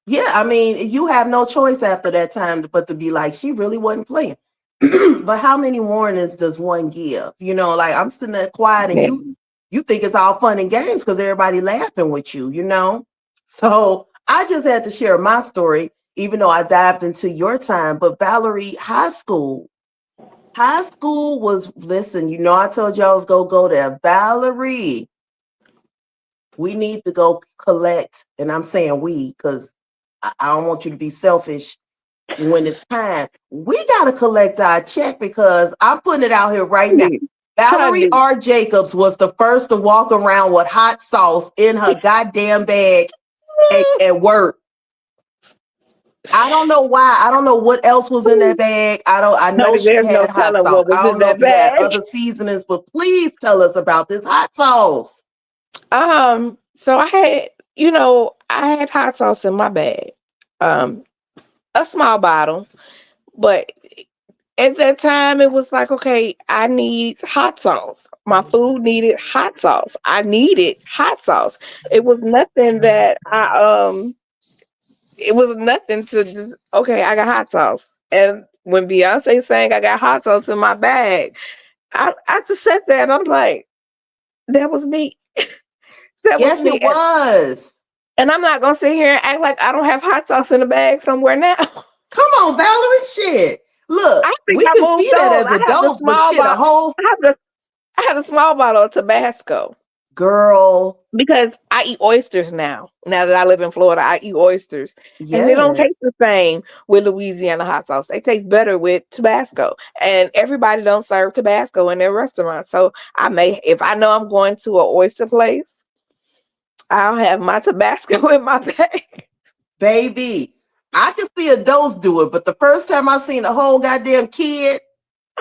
yeah. I mean, you have no choice after that time but to be like, she really wasn't playing. But how many warnings does one give? You know, like I'm sitting there quiet and Yeah. you think it's all fun and games because everybody laughing with you, you know? So I just had to share my story, even though I dived into your time. But Valarie, high school was, listen, you know, I told you I was go there. Valarie, we need to go collect, and I'm saying we, because I don't want you to be selfish when it's time. We got to collect our check because I'm putting it out here right now. Honey, Valarie honey. R. Jacobs was the first to walk around with hot sauce in her goddamn bag at work. I don't know why. I don't know what else was in that bag. I know Honey, she there's no had hot telling sauce. what was I in don't know that if you had bag. other seasonings, but please tell us about this hot sauce. So I had, I had hot sauce in my bag. Um, a small bottle, but at that time it was like, okay, I need hot sauce. My food needed hot sauce. I needed hot sauce. It was nothing that it was nothing to just, okay, I got hot sauce. And when Beyonce sang I got hot sauce in my bag, I just sat there and I'm like, that was me. That was Yes, me. it was. And I'm not gonna sit here and act like I don't have hot sauce in the bag somewhere now. Come on, Valarie. Shit. Look, I think we I can see moved that on. as I have the adults, but small shit, a bottle. whole I have a small bottle of Tabasco girl. because I eat oysters now. Now that I live in Florida, I eat oysters, and they don't Yes. taste the same with Louisiana hot sauce. They taste better with Tabasco, and everybody don't serve Tabasco in their restaurant. So I may, if I know I'm going to an oyster place, I'll have my Tabasco in my bag. Baby, I can see adults do it, but the first time I seen a whole goddamn kid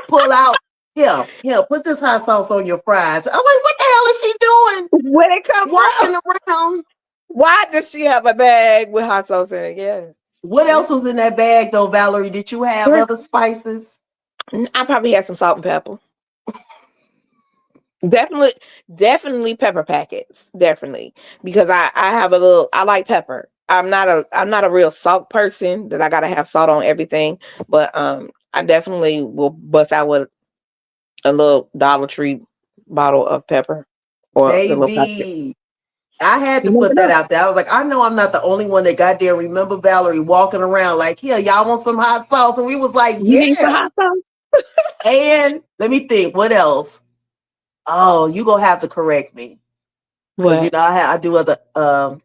pull out, here, put this hot sauce on your fries. I'm like, what the hell is she doing? Where it come from? Walking around. Why does she have a bag with hot sauce in it? Yes. What Yeah. else was in that bag though, Valarie? Did you have other spices? I probably had some salt and pepper. Definitely, definitely pepper packets. Definitely. Because I have a little I like pepper. I'm not a real salt person that I gotta have salt on everything. But I definitely will bust out with a little Dollar Tree bottle of pepper or the little packet. Baby, I had You to never put that know. out there. I was like, I know I'm not the only one that goddamn remember Valarie walking around like, here, y'all want some hot sauce? And we was like, You need some yeah. hot sauce? And let me think, what else? Oh, you gonna have to correct me. Because you What? know I do other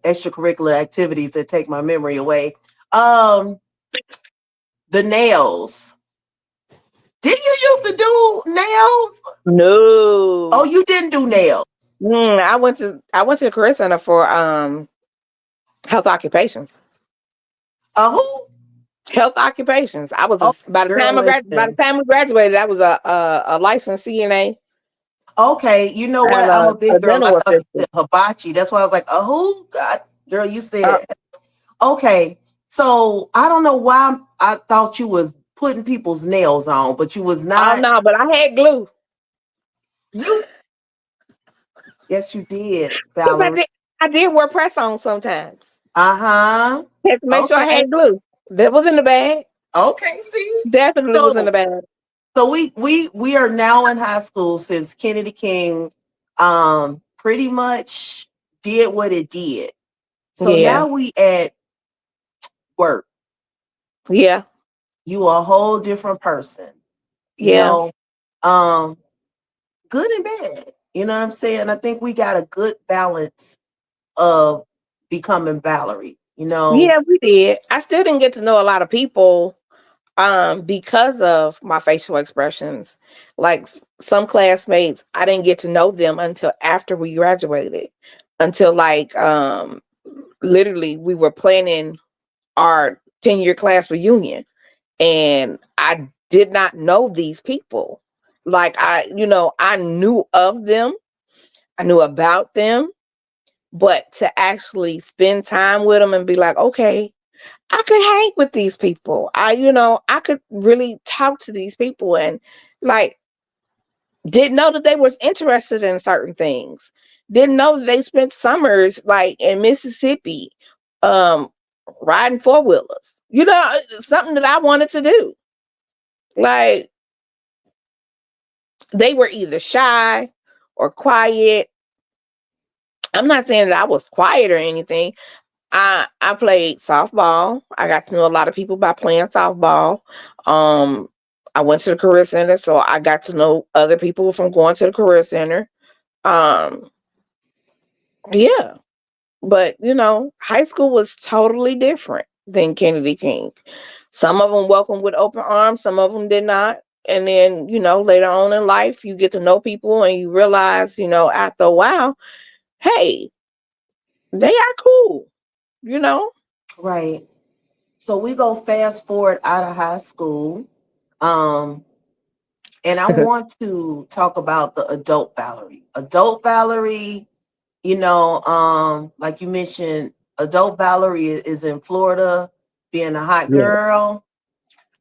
extracurricular activities that take my memory away. Um, the nails. Did you used to do nails? Oh, No. you didn't do nails. I went to the career center for health occupations. Who? Health occupations. I was Oh, by the girl, time by the listen. time we graduated, I was a licensed CNA Okay, you know and what? I'm a a big girl. I dental thought you said assistant. hibachi. That's why I was like, oh, who? God, girl, you Uh, said okay. So I don't know why I thought you was putting people's nails on, but you was oh not. no, but I had glue. You yes, you did, 'Cause I Valarie. did I did wear press on sometimes. Uh-huh. Had to make sure I Okay. had glue. That was in the bag. Okay, see? Definitely was in So the bag. we are now in high school since Kennedy King pretty much did what it did. So Yeah. now we at work. Yeah. You a whole different person, you Yeah. know. Um, good and bad. You know what I'm saying? I think we got a good balance of becoming Valarie, you know. Yeah, we did. I still didn't get to know a lot of people because of my facial expressions. Like some classmates, I didn't get to know them until after we graduated. Until like literally we were planning our 10-year class reunion and I did not know these people. Like I knew of them, I knew about them, but to actually spend time with them and be like, okay, I could hang with these people. I could really talk to these people and like didn't know that they was interested in certain things. Didn't know that they spent summers like in Mississippi, um, riding four wheelers. Something that I wanted to do. Like they were either shy or quiet. I'm not saying that I was quiet or anything. I played softball. I got to know a lot of people by playing softball. Um, I went to the career center, so I got to know other people from going to the career center. Um, yeah, but high school was totally different than Kennedy King. Some of them welcomed with open arms, some of them did not. And then, later on in life, you get to know people and you realize, after a while, hey, they are cool, you know? Right. So we go fast forward out of high school. Um, and I want to talk about the adult Valarie. Adult Valarie, like you mentioned, adult Valarie is in Florida, being a hot Yeah. girl.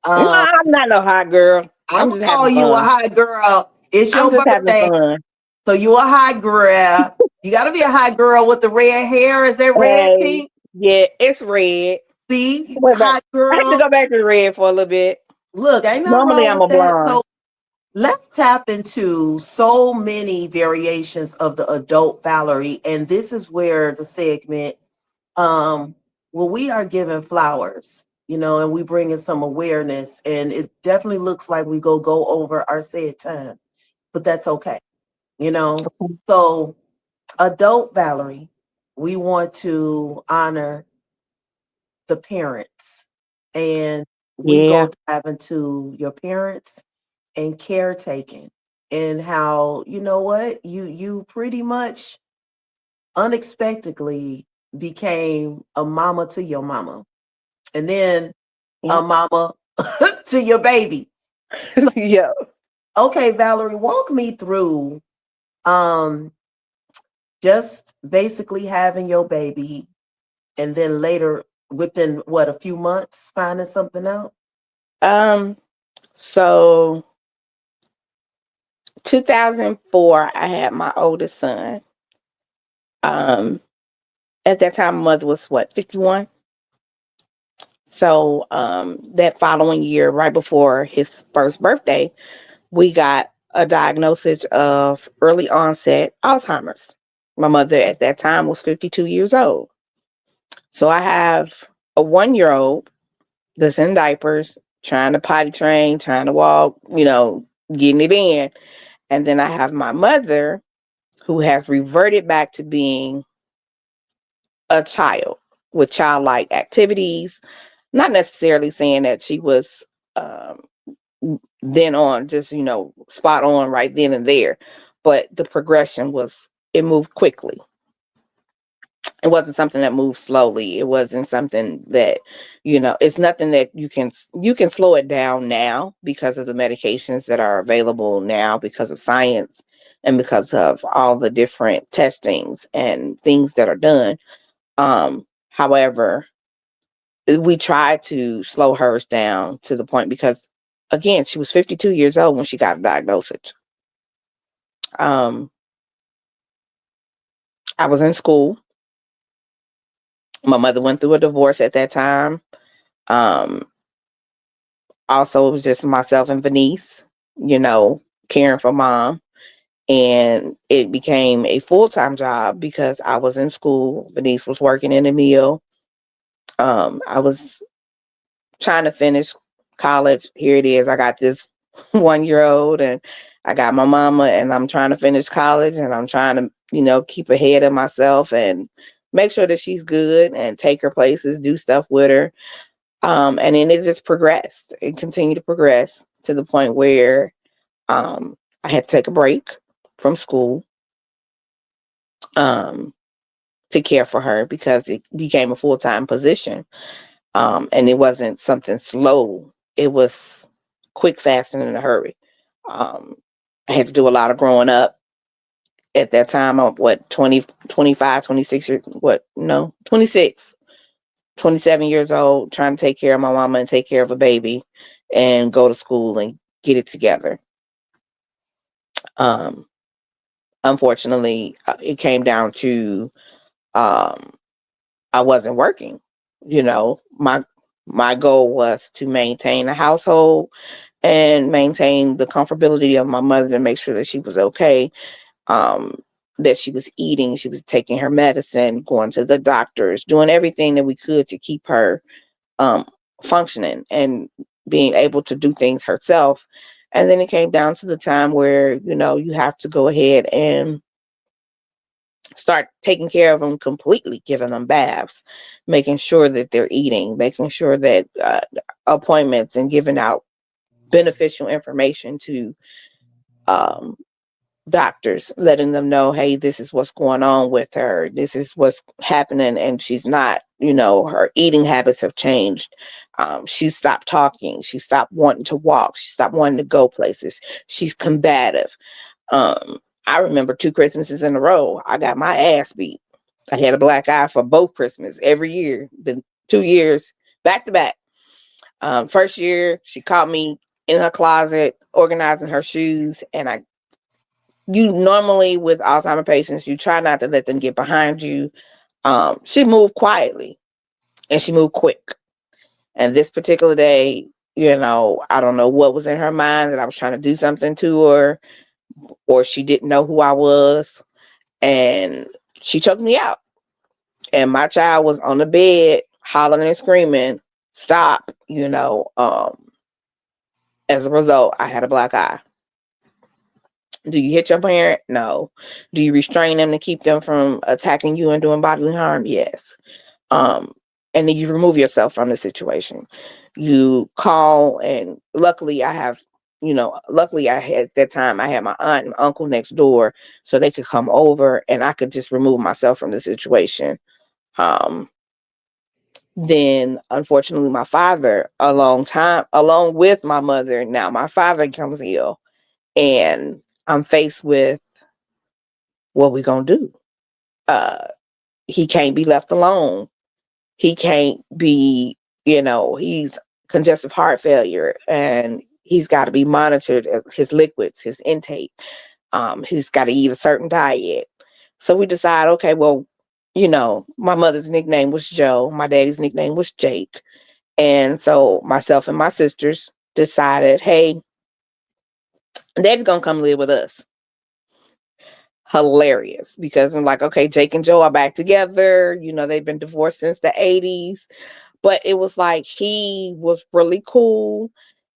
No, Um, I'm not no hot girl. I'm I'm gonna just call having you a fun. hot girl. It's I'm your just having birthday, fun. so you a hot girl. You got to be a hot girl with the red hair. Is that red Hey, pink? yeah, it's red. See, Wait back. hot I have to girl. go back to the red for a little bit. Look, ain't nothing Normally wrong I'm with a that. blonde. So let's tap into so many variations of the adult Valarie, and this is where the segment, well, we are giving flowers, and we bring in some awareness, and it definitely looks like we go over our said time, but that's okay, you know. So, adult Valarie, we want to honor the parents, and we Yeah, go dive into your parents and caretaking and how what you pretty much unexpectedly became a mama to your mama and then yeah, a mama to your baby. So yeah. okay, Valarie, walk me through um just basically having your baby and then later within what a few months finding something out. Um, so 2004, I had my oldest son. Um, at that time, my mother was what, 51? So, that following year, right before his first birthday, we got a diagnosis of early onset Alzheimer's. My mother at that time was 52 years old. So I have a 1-year old that's in diapers, trying to potty train, trying to walk, getting it in. And then I have my mother who has reverted back to being a child with childlike activities, not necessarily saying that she was um, then on, just, spot on right then and there. But the progression it moved quickly. It wasn't something that moved slowly. It wasn't something that, it's nothing that you can slow it down now because of the medications that are available now, because of science and because of all the different testings and things that are done. However, we tried to slow hers down to the point because again, she was 52 years old when she got a diagnosis. Um, I was in school. My mother went through a divorce at that time. Um, Also, it was just myself and Venice, you know, caring for mom. And it became a full time job because I was in school. Venice was working in a mill. I was trying to finish college. Here it is. I got this 1-year old and I got my mama, and I'm trying to finish college, and I'm trying to, keep ahead of myself and make sure that she's good and take her places, do stuff with her. And then it just progressed. It continued to progress to the point where I had to take a break from school um, to care for her because it became a full time position. And it wasn't something slow, it was quick, fast, and in a hurry. Um, I had to do a lot of growing up at that time. I'm what, 20, 25, 26 years, what, no, 26. 27 years old, trying to take care of my mama and take care of a baby and go to school and get it together. Um, Unfortunately, it came down to um, I wasn't working. You know, my goal was to maintain a household and maintain the comfortability of my mother to make sure that she was okay, um, that she was eating, she was taking her medicine, going to the doctors, doing everything that we could to keep her um, functioning and being able to do things herself. And then it came down to the time where, you know, you have to go ahead and start taking care of them completely, giving them baths, making sure that they're eating, making sure that appointments and giving out beneficial information to um, doctors, letting them know, hey, this is what's going on with her. This is what's happening. And she's not, you know, her eating habits have changed. She stopped talking. She stopped wanting to walk. She stopped wanting to go places. She's combative. I remember 2 Christmases in a row, I got my ass beat. I had a black eye for both Christmas every year, the 2 years back to back. First year, she caught me in her closet organizing her shoes, and you normally with Alzheimer patients, you try not to let them get behind you. She moved quietly and she moved quick. And this particular day, you know, I don't know what was in her mind, that I was trying to do something to her, or she didn't know who I was, and she choked me out. And my child was on the bed hollering and screaming, stop, you know. As a result, I had a black eye. Do you hit your parent? No. Do you restrain them to keep them from attacking you and doing bodily harm? Yes. Um, and then you remove yourself from the situation. You call, and luckily I have, you know, luckily I had at that time, I had my aunt and uncle next door, so they could come over and I could just remove myself from the situation. Um, then unfortunately my father, along with my mother, now my father comes ill, and I'm faced with, what we gonna do? Uh, he can't be left alone. He can't be, you know, he's congestive heart failure, and he's got to be monitored, his liquids, his intake. He's got to eat a certain diet. So we decide, okay, well, you know, my mother's nickname was Joe, my daddy's nickname was Jake. And so myself and my sisters decided, hey, daddy's gonna come live with us. Hilarious, because I'm like, okay, Jake and Joe are back together. You know, they've been divorced since the 80s. But it was like, he was really cool.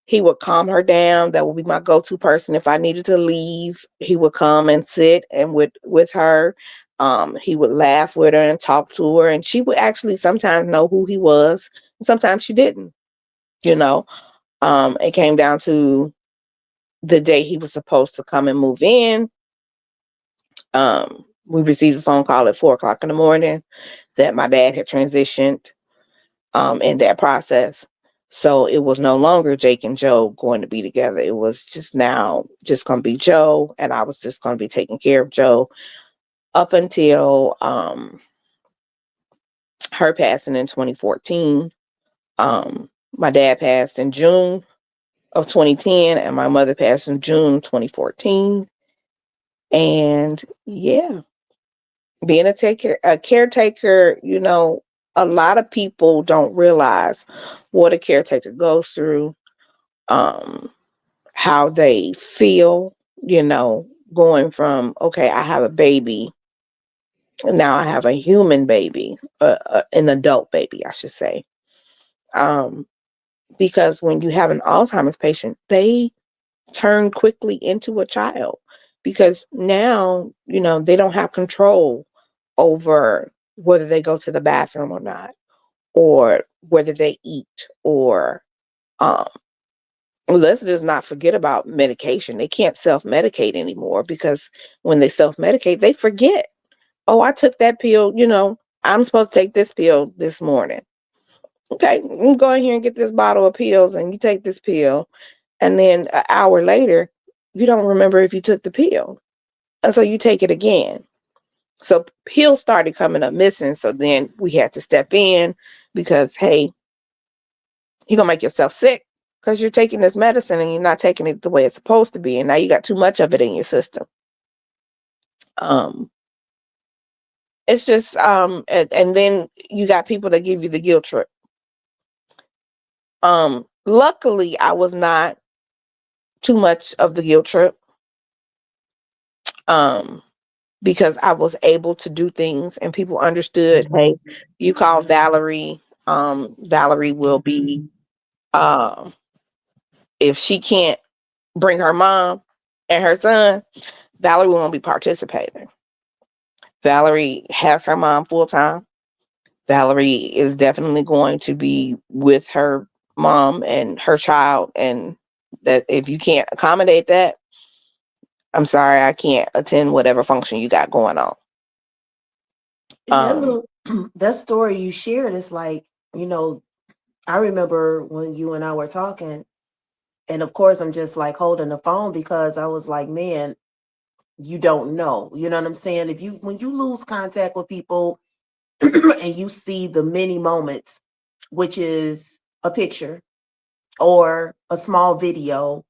He would calm her down. That would be my go-to person if I needed to leave. He would come and sit and with her. He would laugh with her and talk to her, and she would actually sometimes know who he was. Sometimes she didn't. You know, it came down to the day he was supposed to come and move in. We received a phone call at 4 o'clock in the morning that my dad had transitioned in that process. So it was no longer Jake and Joe going to be together. It was just now just going to be Joe, and I was just going to be taking care of Joe up until her passing in 2014. My dad passed in June of 2010, and my mother passed in June 2014. And yeah, being a caretaker, you know, a lot of people don't realize what a caretaker goes through, um, how they feel, you know, going from, okay, I have a baby, and now I have a human baby, an adult baby, I should say. Um, because when you have an Alzheimer's patient, they turn quickly into a child, because now, you know, they don't have control over whether they go to the bathroom or not, or whether they eat, or um, let's just not forget about medication. They can't self-medicate anymore, because when they self-medicate, they forget. Oh, I took that pill, you know, I'm supposed to take this pill this morning. Okay, you go in here and get this bottle of pills, and you take this pill, and then an hour later, you don't remember if you took the pill. And so you take it again. So pills started coming up missing. So then we had to step in because hey, you're gonna make yourself sick because you're taking this medicine and you're not taking it the way it's supposed to be, and now you got too much of it in your system. Um, it's just and then you got people that give you the guilt trip. Luckily, I was not too much of the guilt trip. Um, because I was able to do things and people understood, hey, you call Valarie, Valarie will be, um, if she can't bring her mom and her son, Valarie won't be participating. Valarie has her mom full time. Valarie is definitely going to be with her mom and her child. And that if you can't accommodate that, I'm sorry, I can't attend whatever function you got going on. And that Um, little that story you shared is like, you know, I remember when you and I were talking, and of course I'm just like holding the phone because I was like, man, you don't know. You know what I'm saying? If you when you lose contact with people and you see the many moments, which is a picture or a small video,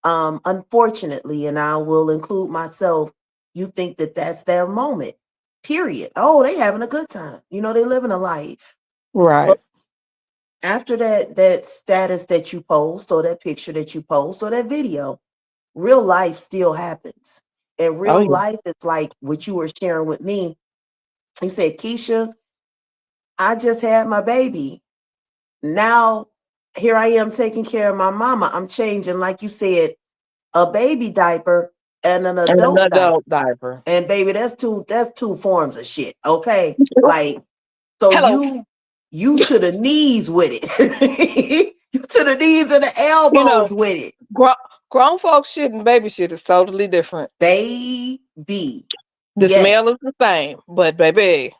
unfortunately, and I will include myself, you think that that's their moment. Period. Oh, they having a good time. You know, they living a life. But right. after that status that you post or that picture that you post or that video, real life still happens. And Oh real yeah. life is like what you were sharing with me. You said, Keisha, I just had my baby. Now here I am taking care of my mama. I'm changing, like you said, a baby diaper and an And an adult diaper. adult diaper. And baby, that's two forms of shit. Okay. Like, so Hello. you to the knees with it. You to the knees and the You know, elbows with it. gro- grown folks shit and baby shit is totally different. Baby. The Yes. smell is the same, but baby,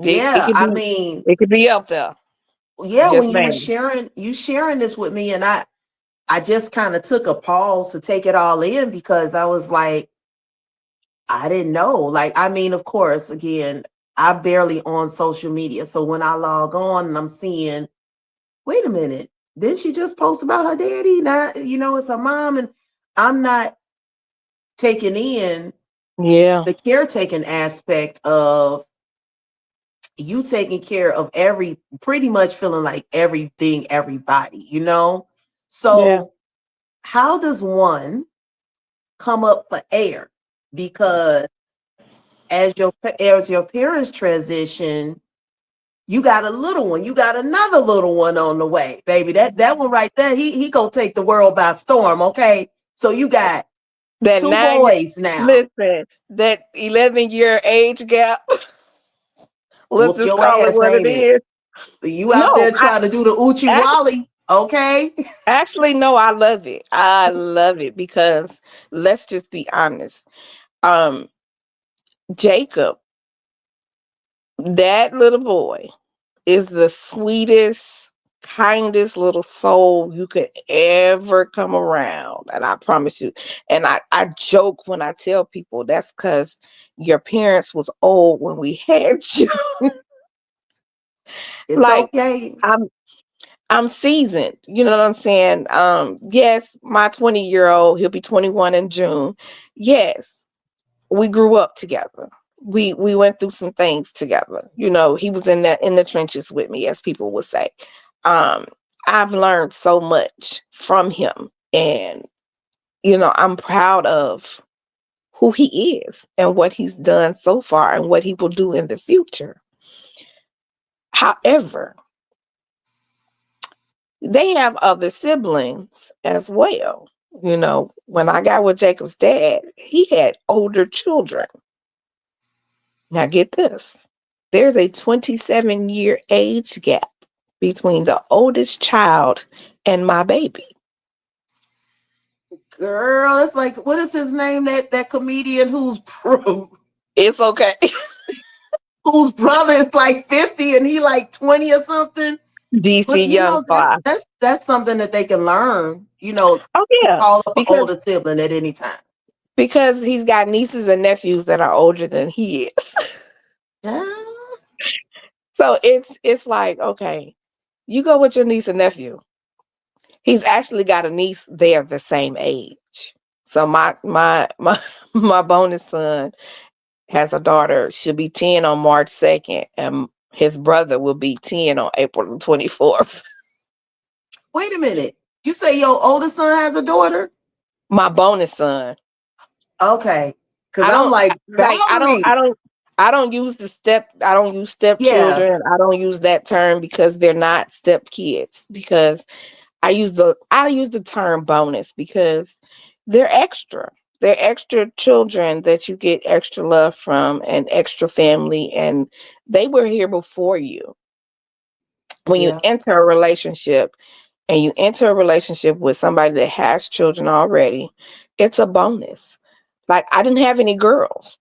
it Yeah. could I be mean, it could be up there. yeah, Yes, when you were ma'am. sharing this with me, and I just kind of took a pause to take it all in because I was like, I didn't know. Like, I mean, of course, again, I barely on social media. So when I log on and I'm seeing, wait a minute, did she just post about her daddy? Now, it's her mom. And I'm not taking in Yeah, the caretaking aspect of you taking care of pretty much feeling like everything, everybody. yeah. So how does one come up for air? Because as your parents transition, you got a little one, you got another little one on the way, baby. That one right there, he gonna take the world by storm. Okay, so you got That two 9 year, boys now. listen, that 11-year age gap. Let's Whooped just your call it ass, what it ain't it? is. So you out No, there trying to do the Uchi I Wally, okay? actually no, I love it. I love it because let's just be honest. Um, Jacob, that little boy, is the sweetest, kindest little soul you could ever come around. And I promise you. And I joke when I tell people that's because your parents was old when we had you. It's Like okay. I'm I'm seasoned. You know what I'm saying? Yes, my 20-year-old, he'll be 21 in June. Yes, we grew up together. We went through some things together. He was in the trenches with me, as people would say. Um, I've learned so much from him, and I'm proud of who he is and what he's done so far and what he will do in the future. However, they have other siblings as well. When I got with Jacob's dad, he had older children. Now, get this, there's a 27-year age gap between the oldest child and my baby. Girl, it's like, what is his name? That comedian It's okay. whose brother is like 50 and he like 20 or something. DC But Young that's Fly. that's something that they can learn, Oh to yeah, call up an because older sibling at any time. he's got nieces and nephews that are older than he is. Yeah. So it's like, okay, you go with your niece and nephew. He's actually got a niece, they're the same age. So my my bonus son has a daughter. She'll be 10 on March 2nd, and his brother will be 10 on April the 24th. Wait a minute. You say your oldest son has a daughter? My bonus son. Okay. Cause I I'm don't like, like Valarie. I don't use I don't use Yeah, stepchildren. I don't use that term because they're not step kids. Because I use the term bonus because they're extra. They're extra children that you get extra love from and extra family, and they were here before you. When you yeah, enter a relationship and you enter a relationship with somebody that has children already, it's a bonus. Like, I didn't have any girls.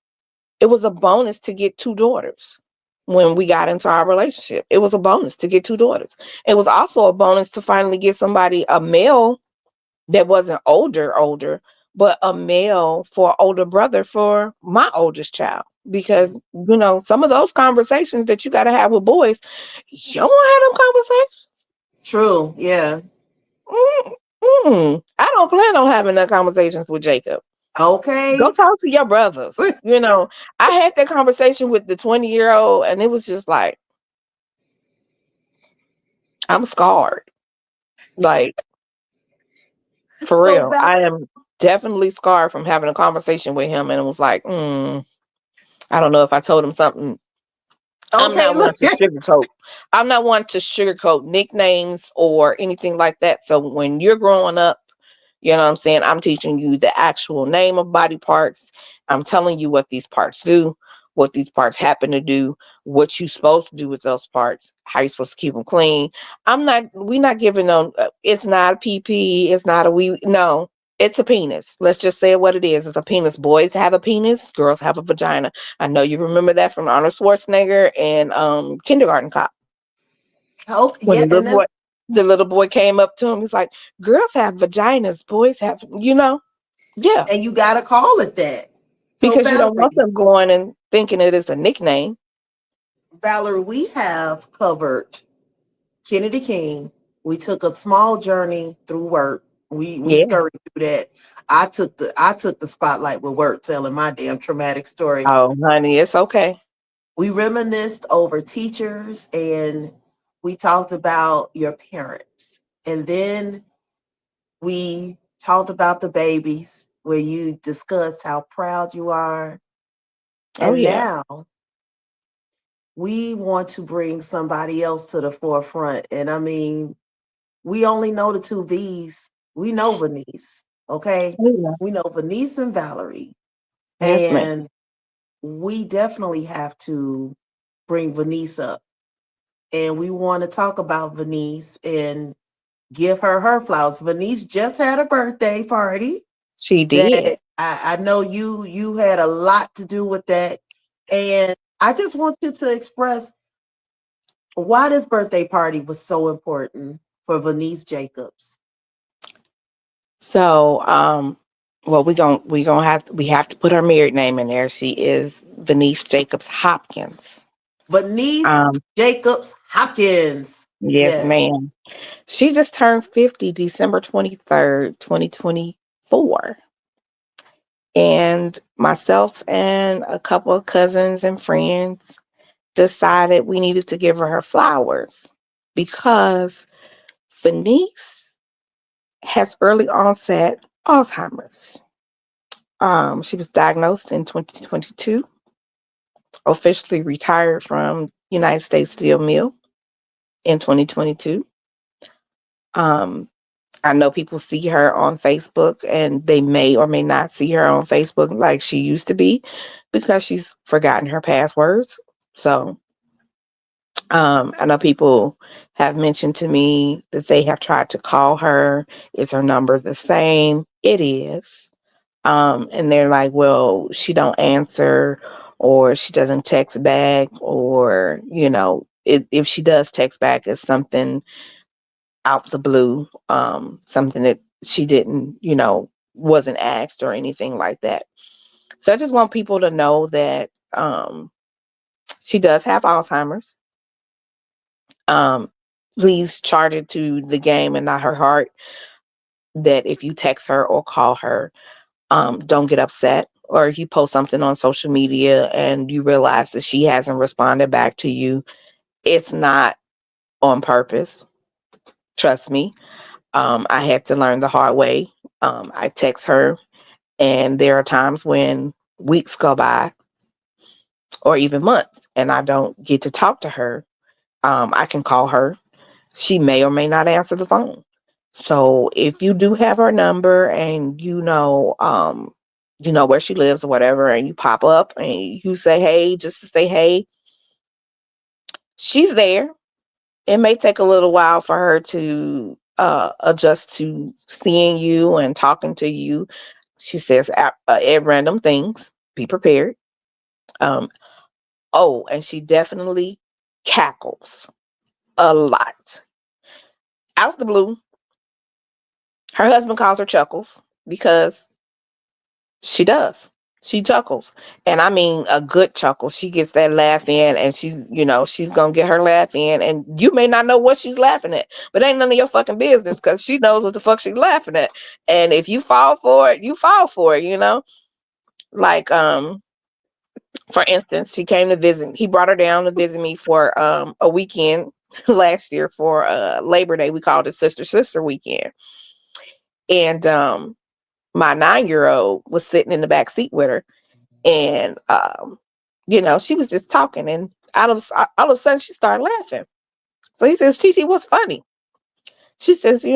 It was a bonus to get two daughters when we got into our relationship. It was a bonus to get two daughters. It was also a bonus to finally get somebody, a male that wasn't older, but a male for older brother for my oldest child. Because, some of those conversations that you got to have with boys, you don't want to have them conversations. true. Yeah. I don't plan on having that conversations with Jacob. Go Okay. talk to your brothers. I had that conversation with the 20-year-old, and it was just like, I'm scarred. Like, for So real. Val, I am definitely scarred from having a conversation with him. And it was like, I don't know if I told him something. I'm okay, not one look. to sugarcoat. I'm not one to sugarcoat nicknames or anything like that. So when you're growing up, you know what I'm saying? I'm teaching you the actual name of body parts. I'm telling you what these parts do, what these parts happen to do, what you're supposed to do with those parts, how you're supposed to keep them clean. We're not giving them, it's not a PP, it's not a wee, no, it's a penis. Let's just say what it is. It's a penis. Boys have a penis, girls have a vagina. I know you remember that from Arnold Schwarzenegger and Kindergarten Cop. Okay, When yeah, and that's the little boy came up to him, he's like, girls have vaginas, boys have, yeah, and you gotta call it that. So because you don't want Valerie, them going and thinking it is a nickname. Valerie, we have covered Kennedy King. We took a small journey through work. We Yeah. scurried through that. I took the spotlight with work telling my damn traumatic story. Oh, honey, it's okay. We reminisced over teachers and we talked about your parents. And then we talked about the babies where you discussed how proud you are. Oh, And yeah. now we want to bring somebody else to the forefront. And I mean, we only know the two V's. We know Venice, okay? Oh, yeah. We know Venice and Valarie. Yes, ma'am. And we definitely have to bring Venice up. And we want to talk about Venice and give her her flowers. Venice just had a birthday party She that did. I know you had a lot to do with that. And I just want you to express why this birthday party was so important for Venice Jacobs. So, well, we have to put her married name in there. She is Venice Jacobs Hopkins. Venice Um, Jacobs Hopkins. yes, Yes. ma'am. She just turned 50 December 23rd, 2024. And myself and a couple of cousins and friends decided we needed to give her flowers because Venice has early onset Alzheimer's. She was diagnosed in 2022, officially retired from United States Steel Mill in 2022. Um, I know people see her on Facebook and they may or may not see her on Facebook like she used to be because she's forgotten her passwords. So, I know people have mentioned to me that they have tried to call her. Is her number the same? It is. And they're like, well, she don't answer or she doesn't text back or, if she does text back, it's something out the blue, something that she didn't, wasn't asked or anything like that. So I just want people to know that she does have Alzheimer's. Um, Please charge it to the game and not her heart. That if you text her or call her, don't get upset. Or if you post something on social media and you realize that she hasn't responded back to you, it's not on purpose. Trust me. I had to learn the hard way. I text her, and there are times when weeks go by or even months, and I don't get to talk to her. I can call her. She may or may not answer the phone. So if you do have her number and you know where she lives or whatever, and you pop up and you say hey, just to say hey, she's there. It may take a little while for her to adjust to seeing you and talking to you. She says at random things. Be prepared. Um, oh, and she definitely cackles a lot. Out the blue, her husband calls her Chuckles because she does. She chuckles. And I mean a good chuckle. She gets that laugh in, and she's gonna get her laugh in. And you may not know what she's laughing at, but ain't none of your fucking business because she knows what the fuck she's laughing at. And if you fall for it, you fall for it, you know? Like for instance, she came to visit. He brought her down to visit me for a weekend last year for Labor Day. We called it Sister Weekend. And my 9-year-old was sitting in the back seat with her, and she was just talking, and all of a sudden she started laughing. So he says, "Titi, what's funny?" She says,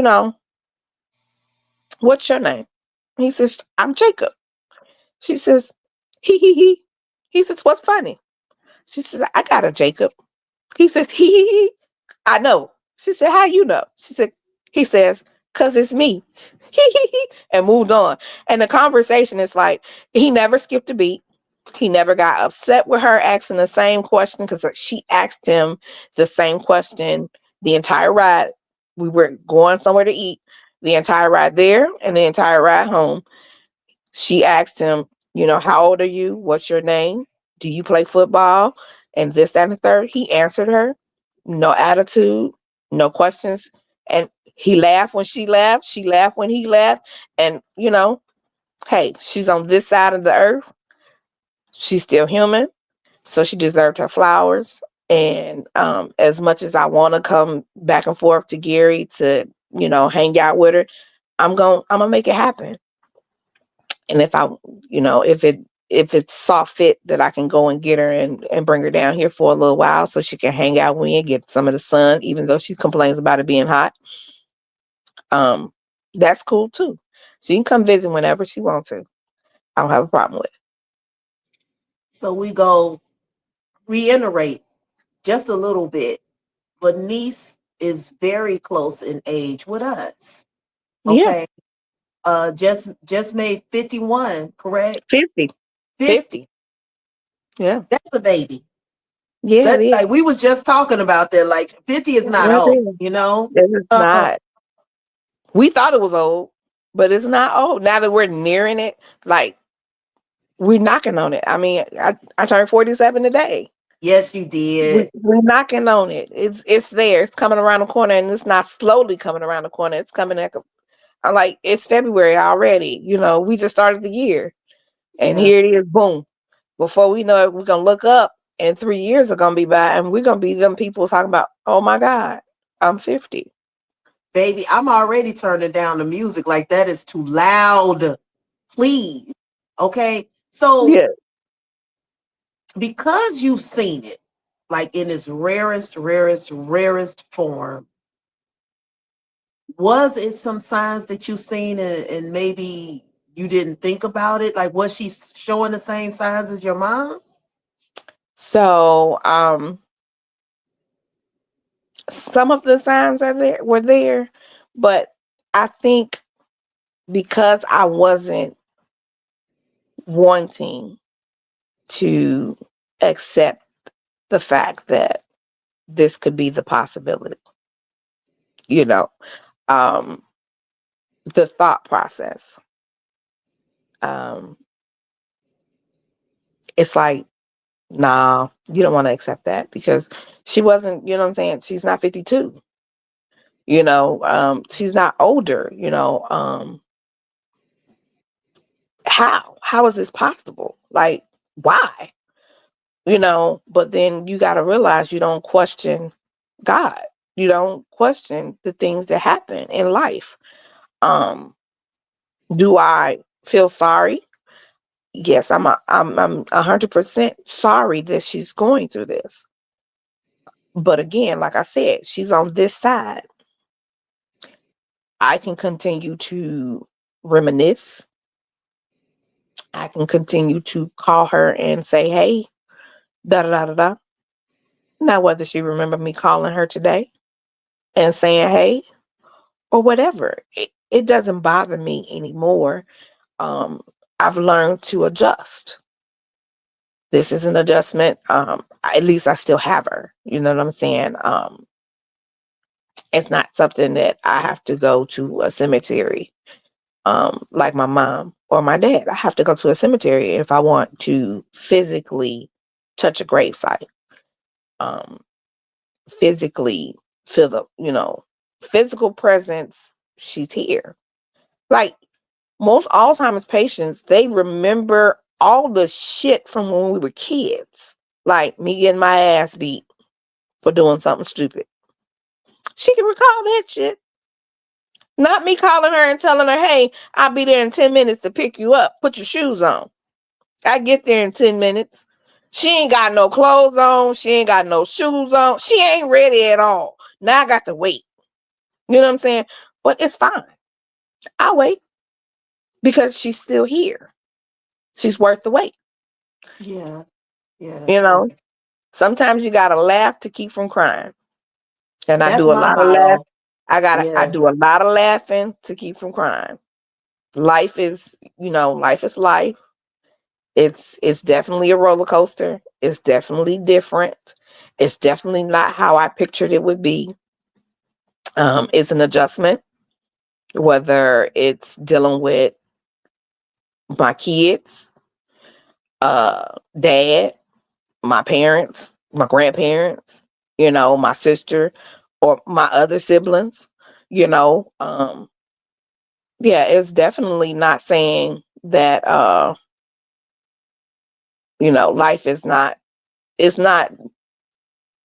"What's your name?" He says, "I'm Jacob." She says, "He." He says, "What's funny?" She said, "I got a Jacob." He says, "He." I know. She said, "How you know?" She said, he says, "Cause it's me." And moved on. And the conversation is like, he never skipped a beat. He never got upset with her asking the same question, because she asked him the same question the entire ride. We were going somewhere to eat, the entire ride there and the entire ride home. She asked him, "How old are you? What's your name? Do you play football?" And this, that, and the third. He answered her. No attitude, no questions. And he laughed when she laughed. She laughed when he laughed. And, hey, she's on this side of the earth. She's still human. So she deserved her flowers. And as much as I want to come back and forth to Gary to, hang out with her, I'm gonna make it happen. And if it's saw fit that I can go and get her and bring her down here for a little while so she can hang out with me and get some of the sun, even though she complains about it being hot, um, that's cool too. She can come visit whenever she wants to. I don't have a problem with it. So we go reiterate just a little bit. But niece is very close in age with us. Yeah, Okay. Just made 51, correct? 50, 50. 50. Yeah, That's a baby. yeah, it That, is. like, we was just talking about that. Like, 50 is not It old, is. you know? It is Um, not. We thought it was old, but it's not old. Now that we're nearing it, like we're knocking on it. I mean, I turned 47 today. yes, you did. We're knocking on it. It's there. It's coming around the corner, and it's not slowly coming around the corner. It's coming I'm like, it's February already. We just started the year, and Yeah. here it is. Boom. Before we know it, we're gonna look up, and 3 years are gonna be by, and we're gonna be them people talking about, "Oh my God, I'm 50." Baby, I'm already turning down the music. Like, that is too loud. Please. Okay. So Yeah. because you've seen it, like in its rarest form, was it some signs that you seen and maybe you didn't think about it? Like, was she showing the same signs as your mom? So, some of the signs were there, but I think because I wasn't wanting to accept the fact that this could be the possibility, you know, um, the thought process. Um, it's like Nah, you don't want to accept that because she wasn't, you know what I'm saying? She's not 52. She's not older, how is this possible? Like, why? But then you got to realize you don't question God. You don't question the things that happen in life. Um, do I feel sorry? Yes, I'm 100% sorry that she's going through this. But again, like I said, she's on this side. I can continue to reminisce. I can continue to call her and say, hey, da da da da da. Now, whether she remember me calling her today and saying, hey, or whatever, it doesn't bother me anymore. Um, I've learned to adjust. This is an adjustment. At least I still have her. You know what I'm saying? It's not something that I have to go to a cemetery, like my mom or my dad. I have to go to a cemetery if I want to physically touch a gravesite, um, physically feel physical presence. She's here. Like most Alzheimer's patients, they remember all the shit from when we were kids. Like me getting my ass beat for doing something stupid. She can recall that shit. Not me calling her and telling her, hey, I'll be there in 10 minutes to pick you up. Put your shoes on. I get there in 10 minutes. She ain't got no clothes on. She ain't got no shoes on. She ain't ready at all. Now I got to wait. You know what I'm saying? But it's fine. I'll wait because she's still here. She's worth the wait. Yeah. Yeah. You Yeah. know, sometimes you got to laugh to keep from crying. And I That's do a my lot of laugh. motto. I Yeah. do a lot of laughing to keep from crying. Life is life. It's definitely a roller coaster. It's definitely different. It's definitely not how I pictured it would be. It's an adjustment, whether it's dealing with my kids, dad, my parents, my grandparents, my sister, or my other siblings. You know, yeah, it's definitely not saying that life is not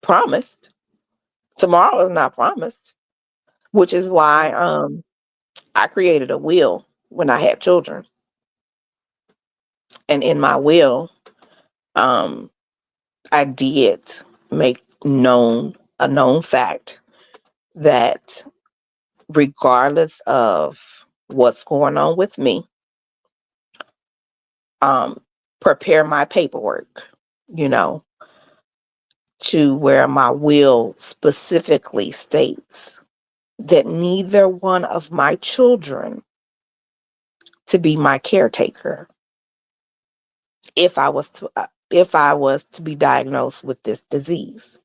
promised. Tomorrow is not promised, which is why I created a will when I had children. And in my will, um I did make known a known fact that regardless of what's going on with me, um prepare my paperwork, you know, to where my will specifically states that neither one of my children to be my caretaker if I was to be diagnosed with this disease.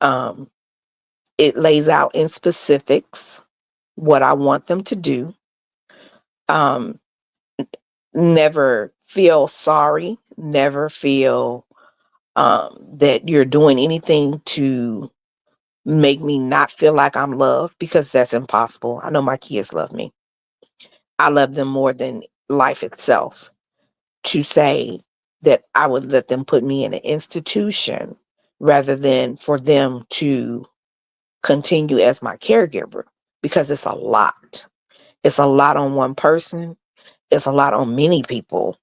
Um, it lays out in specifics what I want them to do. Um, Never feel sorry. Never feel that you're doing anything to make me not feel like I'm loved because that's impossible. I know my kids love me. I love them more than life itself. To say that I would let them put me in an institution rather than for them to continue as my caregiver because it's a lot. It's a lot on one person. It's a lot on many people,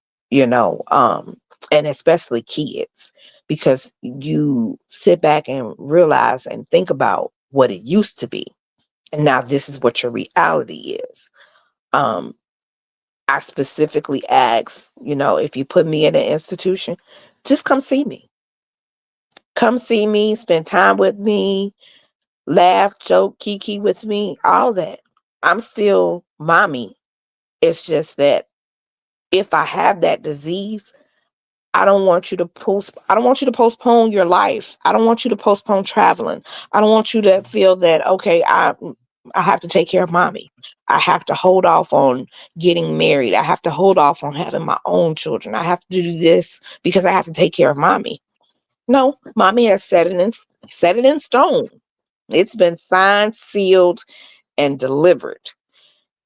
and especially kids, because you sit back and realize and think about what it used to be. And now this is what your reality is. Um, I specifically asked, if you put me in an institution, just come see me. Come see me, spend time with me, laugh, joke, kiki with me, all that. I'm still mommy. It's just that if I have that disease, I don't want you to postpone your life. I don't want you to postpone traveling. I don't want you to feel that, okay, I have to take care of mommy. I have to hold off on getting married. I have to hold off on having my own children. I have to do this because I have to take care of mommy. No, mommy has set it in stone. It's been signed, sealed, and delivered.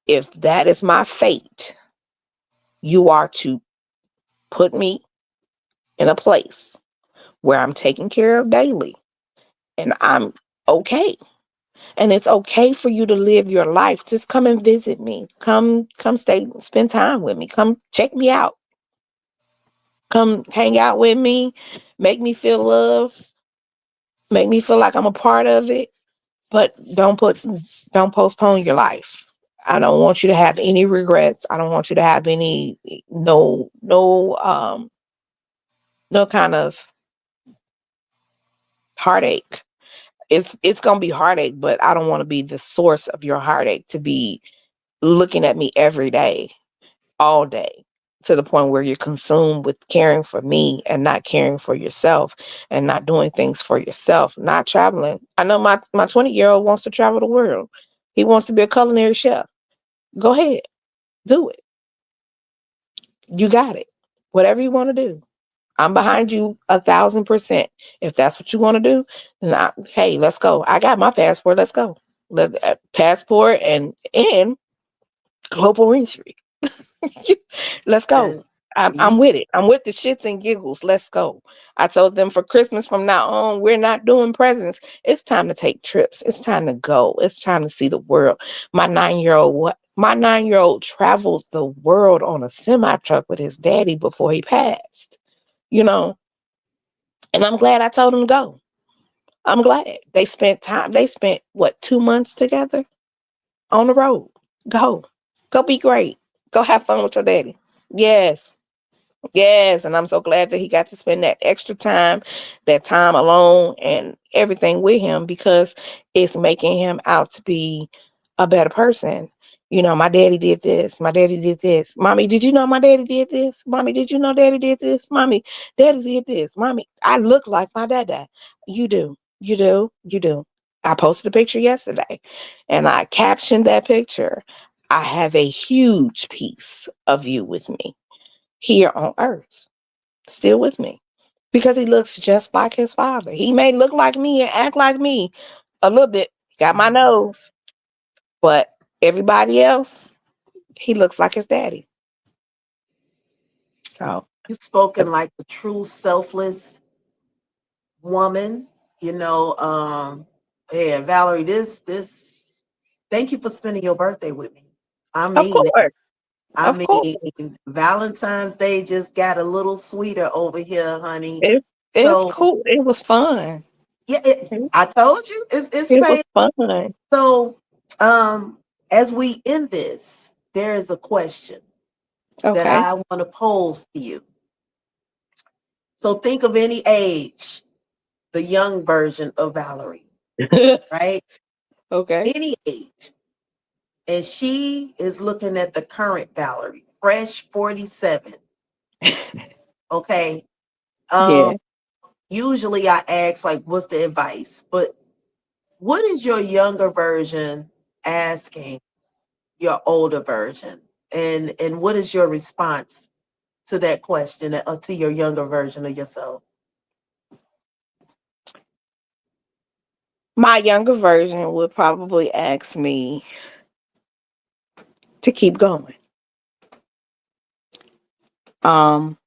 If that is my fate, you are to put me in a place where I'm taken care of daily and I'm okay. And it's okay for you to live your life. Just come and visit me. Come stay, spend time with me. Come check me out. Come hang out with me. Make me feel loved. Make me feel like I'm a part of it. But don't postpone your life. I don't want you to have any regrets. I don't want you to have any no kind of heartache. It's gonna be heartache, but I don't want to be the source of your heartache, to be looking at me every day, all day, to the point where you're consumed with caring for me and not caring for yourself and not doing things for yourself, not traveling. I know my 20-year-old wants to travel the world. He wants to be a culinary chef. Go ahead, do it. You got it. Whatever you want to do. I'm behind you 1,000%. If that's what you want to do, then hey, let's go. I got my passport. Let's go. Passport and global entry. Let's go. And I'm you with it. I'm with the shits and giggles. Let's go. I told them for Christmas from now on, we're not doing presents. It's time to take trips. It's time to go. It's time to see the world. My 9-year old traveled the world on a semi truck with his daddy before he passed. You know, and I'm glad I told him to go. I'm glad they spent time. They spent what, 2 months together on the road. Go, go be great. Go have fun with your daddy. Yes. Yes, and I'm so glad that he got to spend that time alone and everything with him, because it's making him out to be a better person. My daddy did this. My daddy did this. Mommy, did you know my daddy did this? Mommy, did you know daddy did this? Mommy, daddy did this. Mommy, I look like my dad. You do. You do. You do. I posted a picture yesterday and I captioned that picture. I have a huge piece of you with me here on earth, still with me, because he looks just like his father. He may look like me and act like me a little bit. Got my nose, but everybody else, he looks like his daddy. So, you spoken like a true selfless woman. You know, yeah, Valerie, this thank you for spending your birthday with me. I of mean it. course, I of course, mean, Valentine's Day just got a little sweeter over here, honey. it's So cool. It was fun. yeah, It, I told you it's it was paid. fun. So as we end this, there is a question that Okay. I want to pose to you. So think of any age, the young version of Valerie, right? Okay. Any age. And she is looking at the current Valerie, fresh 47. Okay. Um, Yeah. usually I ask like what's the advice? But what is your younger version asking your older version? And what is your response to that question, to your younger version of yourself? My younger version would probably ask me to keep going. Um,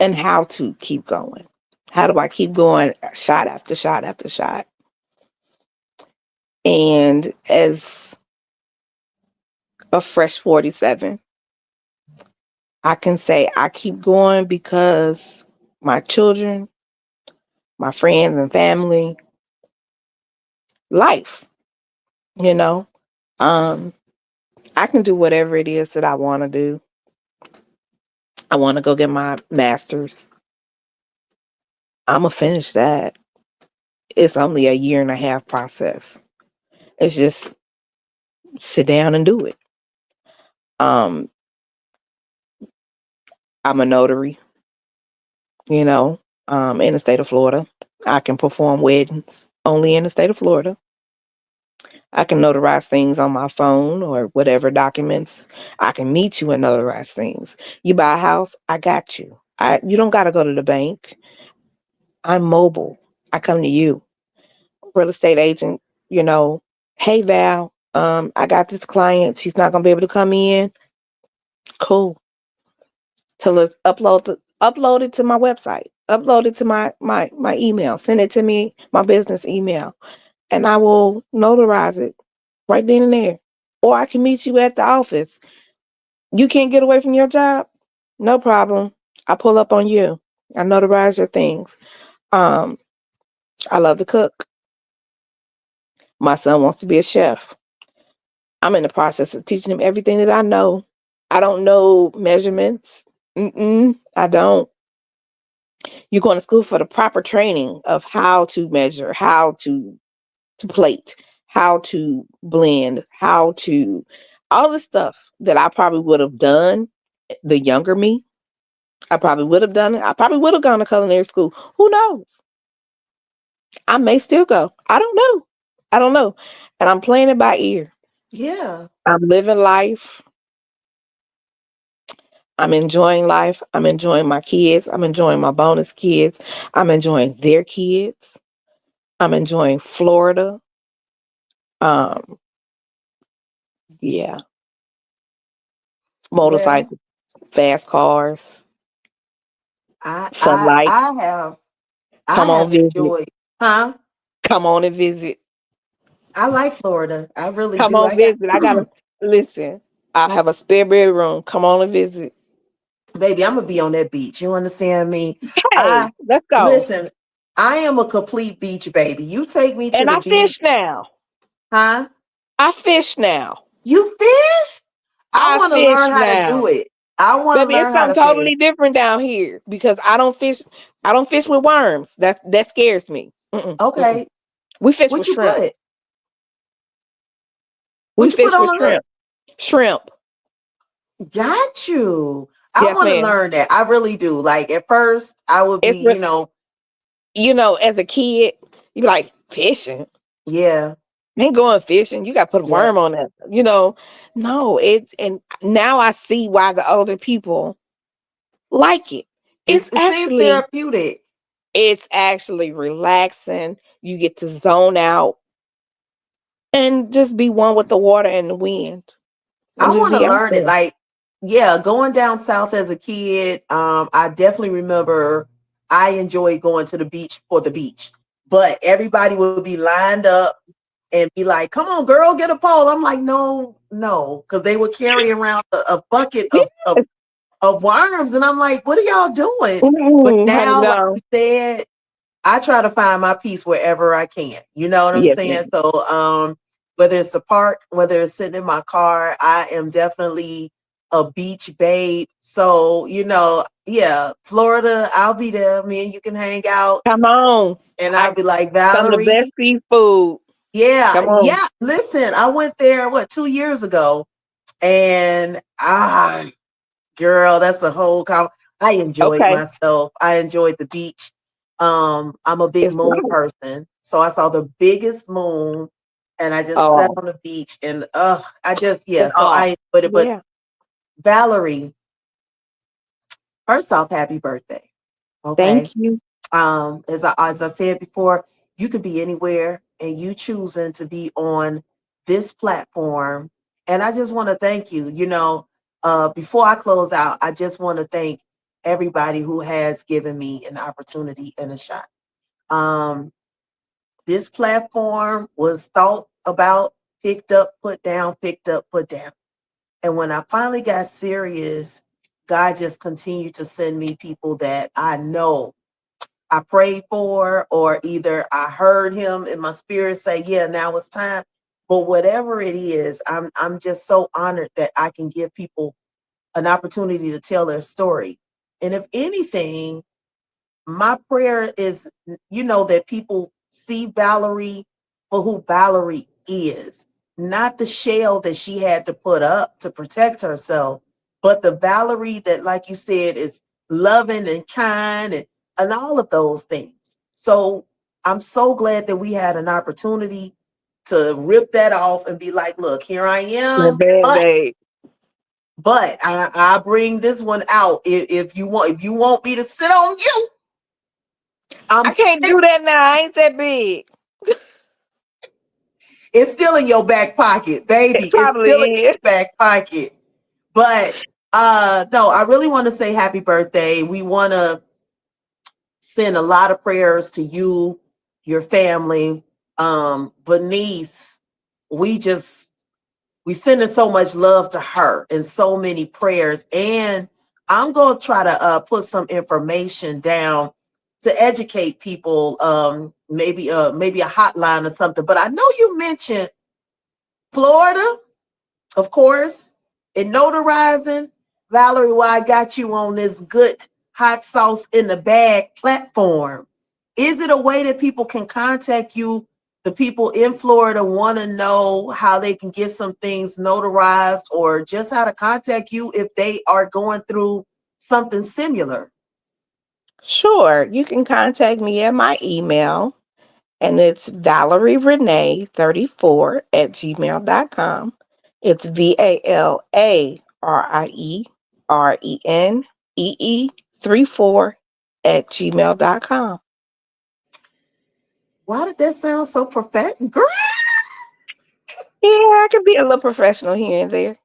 and how to keep going. How do I keep going shot after shot after shot? And as a fresh 47, I can say I keep going because my children, my friends and family, life, you know, um, I can do whatever it is that I want to do. I want to go get my master's. I'm going to finish that. It's only a year and a half process. It's just sit down and do it. Um, I'm a notary, you know, in the state of Florida. I can perform weddings only in the state of Florida. I can notarize things on my phone or whatever documents. I can meet you and notarize things. You buy a house, I got you. You don't got to go to the bank. I'm mobile. I come to you. Real estate agent, you know, hey Val, I got this client. She's not gonna be able to come in. Cool. Tell us upload it to my website. Upload it to my email. Send it to me, my business email, and I will notarize it right then and there. Or I can meet you at the office. You can't get away from your job? No problem. I pull up on you. I notarize your things. Um, I love to cook. My son wants to be a chef. I'm in the process of teaching him everything that I know. I don't know measurements. I don't. You're going to school for the proper training of how to measure, how to plate, how to blend, how to all the stuff that I probably would have done. The younger me, I probably would have done it. I probably would have gone to culinary school. Who knows? I may still go. I don't know. I don't know. And I'm playing it by ear. Yeah. I'm living life. I'm enjoying life. I'm enjoying my kids. I'm enjoying my bonus kids. I'm enjoying their kids. I'm enjoying Florida. Um, yeah, Well, motorcycles, fast cars, I I sunlight. I have I Come on, have visit. enjoyed, huh? Come on and visit. I like Florida. I really Come do. on, visit. I gotta listen. I have a spare bedroom. Come on and visit. baby, I'm gonna be on that beach. You understand me? Hey, I let's go. listen, I am a complete beach baby. You take me to And the I beach, fish now. huh? I fish now. You fish? I I want to fish learn how to do now. it. I want to Baby, it's learn how something to fish. totally different down here because I don't fish. I don't fish with worms. That scares me. Mm-mm. Okay. We fish with What you shrimp. put? We What you put fish on with the hook? shrimp. Shrimp. Got you. I Yes, want to ma'am. learn that. I really do. Like at first, I would be, It's as a kid, you be like fishing. yeah, Ain't going fishing. You got to put a yeah. worm on it. No. And now I see why the older people like it. It's It seems actually therapeutic. it's actually relaxing. You get to zone out and just be one with the water and the wind and I just want to be out learn it. there. Like, yeah, going down south as a kid, I definitely remember I enjoyed going to the beach for the beach. But everybody would be lined up and be like, "Come on, girl, get a pole." I'm like, "No, no," because they would carry around a bucket of worms, and I'm like, "What are y'all doing?" But Honey, now, like no. you said, I try to find my peace wherever I can. You know what I'm Yes, saying? ma'am. So whether it's a park, whether it's sitting in my car, I am definitely a beach babe. So, yeah, Florida, I'll be there. Me and you can hang out Come on. and I'll I be like, Some of the best Valarie, seafood. yeah, Come on. yeah. Listen, I went there 2 years ago and girl, that's a whole I enjoyed Okay. myself. I enjoyed the beach. I'm a big It's moon nice. person. So I saw the biggest moon and I just sat Oh, on the beach and I just and so I enjoyed it. But yeah. Valarie, first off, happy birthday. Okay. Thank you. As I said before, you could be anywhere and you choosing to be on this platform. And I just want to thank you. Before I close out, I just want to thank everybody who has given me an opportunity and a shot. Um, this platform was thought about, picked up, put down, picked up, put down. And when I finally got serious, God just continued to send me people that I know I prayed for, or either I heard him in my spirit say, "Yeah, now it's time." But whatever it is, I'm just so honored that I can give people an opportunity to tell their story. And if anything, my prayer is, that people see Valarie for who Valarie is, not the shell that she had to put up to protect herself, but the Valarie that, like you said, is loving and kind and all of those things. So I'm so glad that we had an opportunity to rip that off and be like, look, here I The am. Band-Aid. But I bring this one out. If you want me to sit on you, I'm I can't sick. do that now. I ain't that big. It's still in your back pocket, It baby. It's probably still in is. your back pocket. But no, I really want to say happy birthday. We want to send a lot of prayers to you, your family. Bernice, we just we sending so much love to her and so many prayers. And I'm gonna try to put some information down to educate people. Maybe a hotline or something. But I know you mentioned Florida, of course, and notarizing. Valarie, why I got you on this good hot sauce in the bag platform. Is it a way that people can contact you? The people in Florida want to know how they can get some things notarized or just how to contact you if they are going through something similar. Sure. You can contact me at my email, and it's ValerieRenee34 at gmail.com. It's VALARIERENEE34 at gmail.com. Why did that sound so perfect? Girl, Yeah, I can be a little professional here and there.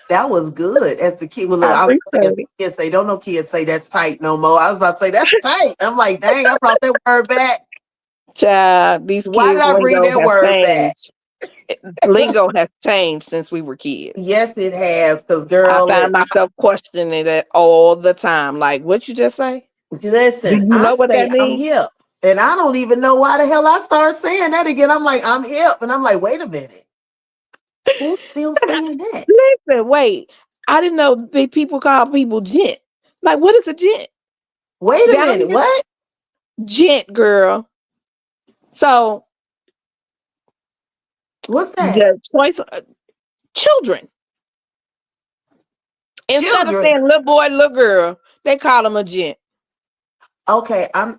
that was good. As the kid, well, look, I I was about to say, as appreciate the it. kids say, don't no kids say that's tight no more. I was about to say that's tight. I'm like, dang, I brought that word back. Child, these Why did kids' I bring lingo that has word back? changed. Lingo has changed since we were kids. Yes, it has. Because, I girl, find myself questioning it all the time. Like, what you just say? Do listen, you I know what say that I'm means? hip. And I don't even know why the hell I started saying that again. I'm like, I'm hip. And I'm like, wait a minute. Who's still saying that? Listen, wait. I didn't know people call people gent. Like, what is a gent? Wait a Down minute. here, What? gent girl. So What's that? the choice of children. Instead of Children. saying little boy, little girl, they call them a gent. Okay, I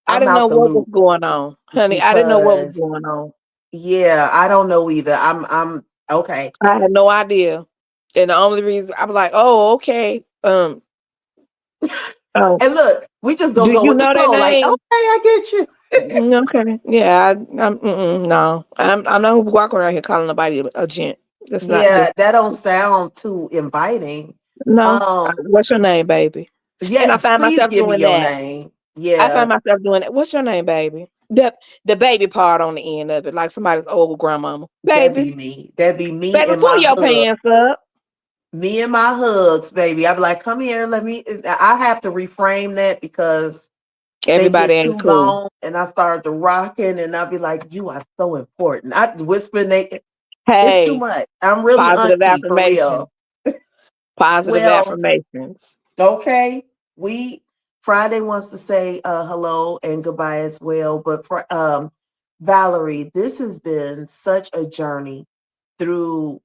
I'm didn't know out the what was loop going on, honey. I didn't know what was because going on. yeah, I don't know either. I'm okay. I had no idea. And the only reason I was like, oh, okay. Oh, And look, we just do gonna go you with the know that flow. Like, okay, name? I get you. Okay. Yeah, no. I'm not walking around here calling nobody a gent. That's not Yeah, just that don't sound too inviting. no. Um, What's your name, baby? And yeah, I find please myself give me doing your that. name. I Yeah, find myself doing that. What's your name, baby? The baby part on the end of it, like somebody's old grandmama. that Baby, be me. That be me baby, and pull my your hug. pants up. Me and my hugs, baby. I be like, come here, let me. I have to reframe that because they Everybody get too ain't cool. long, and I start to rocking, and I'll be like, you are so important. I whisper, they. It's too Hey, much. I'm really positive auntie for affirmations. real. Positive Well, affirmations. okay. We Friday wants to say hello and goodbye as well. But for Valarie, this has been such a journey through,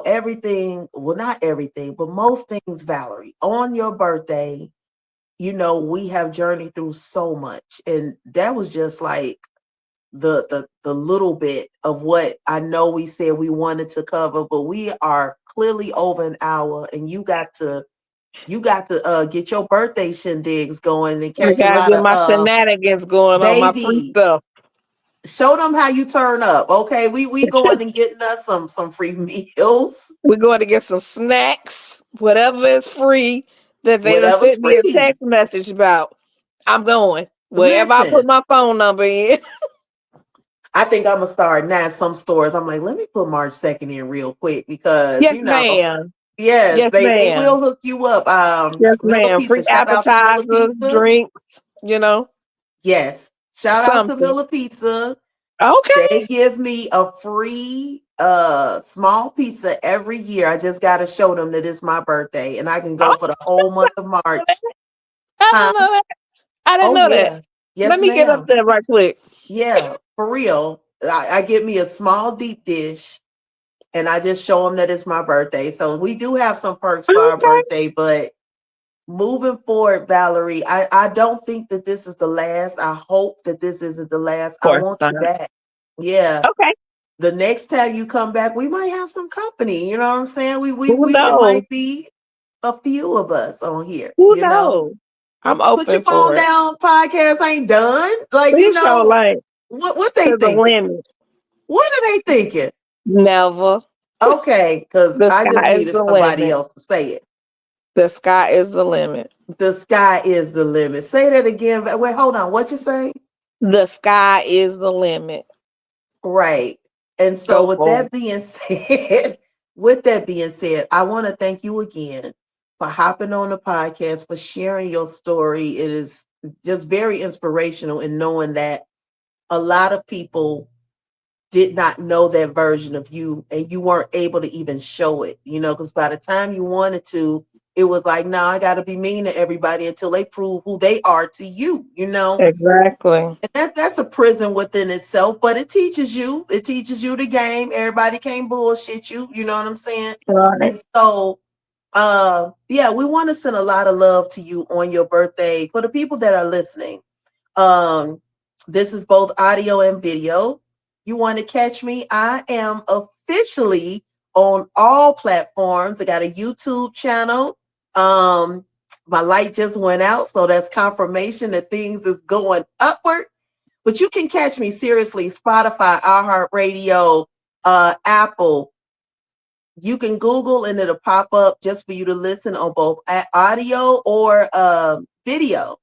everything. Well, not everything, but most things, Valarie. On your birthday, we have journeyed through so much. And that was just like the little bit of what I know we said we wanted to cover, but we are clearly over an hour and you got to get your birthday shindigs going and I catch a gotta lot get of my shenanigans going on my free baby. stuff. Show them how you turn up. Okay. We going and getting us some free meals. We're going to get some snacks, whatever is free that they done Whatever's sent me a free. text message about. I'm going. Wherever I Listen, put my phone number in. I think I'm gonna start now. Some stores, I'm like, let me put March 2nd in real quick because Yes, ma'am. yes, Yes, they ma'am. will hook you up. Yes, Miller ma'am. Pizza. Free Shout out to Miller appetizers, Pizza. drinks, you know, Yes. Shout out to something. Miller Pizza. Okay. They give me a free small pizza every year. I just gotta show them that it's my birthday and I can Oh, go for the whole month of March. I Huh? didn't know that. I didn't Oh know that. yeah. Let Yes, me get up ma'am. there right quick. Yeah, for real. I get me a small deep dish and I just show them that it's my birthday. So we do have some perks for our Okay. birthday, but moving forward, Valarie, I don't think that this is the last. I hope that this isn't the last. Of I course want not. you back. Yeah. Okay. The next time you come back, we might have some company. You know what I'm saying? Who It knows? might be a few of us on here, Who you know. knows? I'm Put your open phone for it. down, podcast ain't done. Like, you Please show know, like what they to the thinking? limit. What are they thinking? Never. Okay, because The I just sky is needed the somebody limit. else to say it. The sky is the limit. The sky is the limit. Say that again. Wait, hold on. What you say? The sky is the limit. Right. And so Go for it. with that being said, I want to thank you again for hopping on the podcast, for sharing your story. It is just very inspirational in knowing that a lot of people did not know that version of you and you weren't able to even show it, because by the time you wanted to, it was like, no, I got to be mean to everybody until they prove who they are to you. Exactly. And that's a prison within itself, but it teaches you. It teaches you the game. Everybody can't bullshit you. You know what I'm saying? Right. And so, yeah, we want to send a lot of love to you on your birthday. For the people that are listening, um, this is both audio and video. You want to catch me? I am officially on all platforms. I got a YouTube channel. Um, my light just went out, so that's confirmation that things is going upward. But you can catch me seriously, Spotify, iHeartRadio, Apple. You can Google and it'll pop up just for you to listen on both audio or video.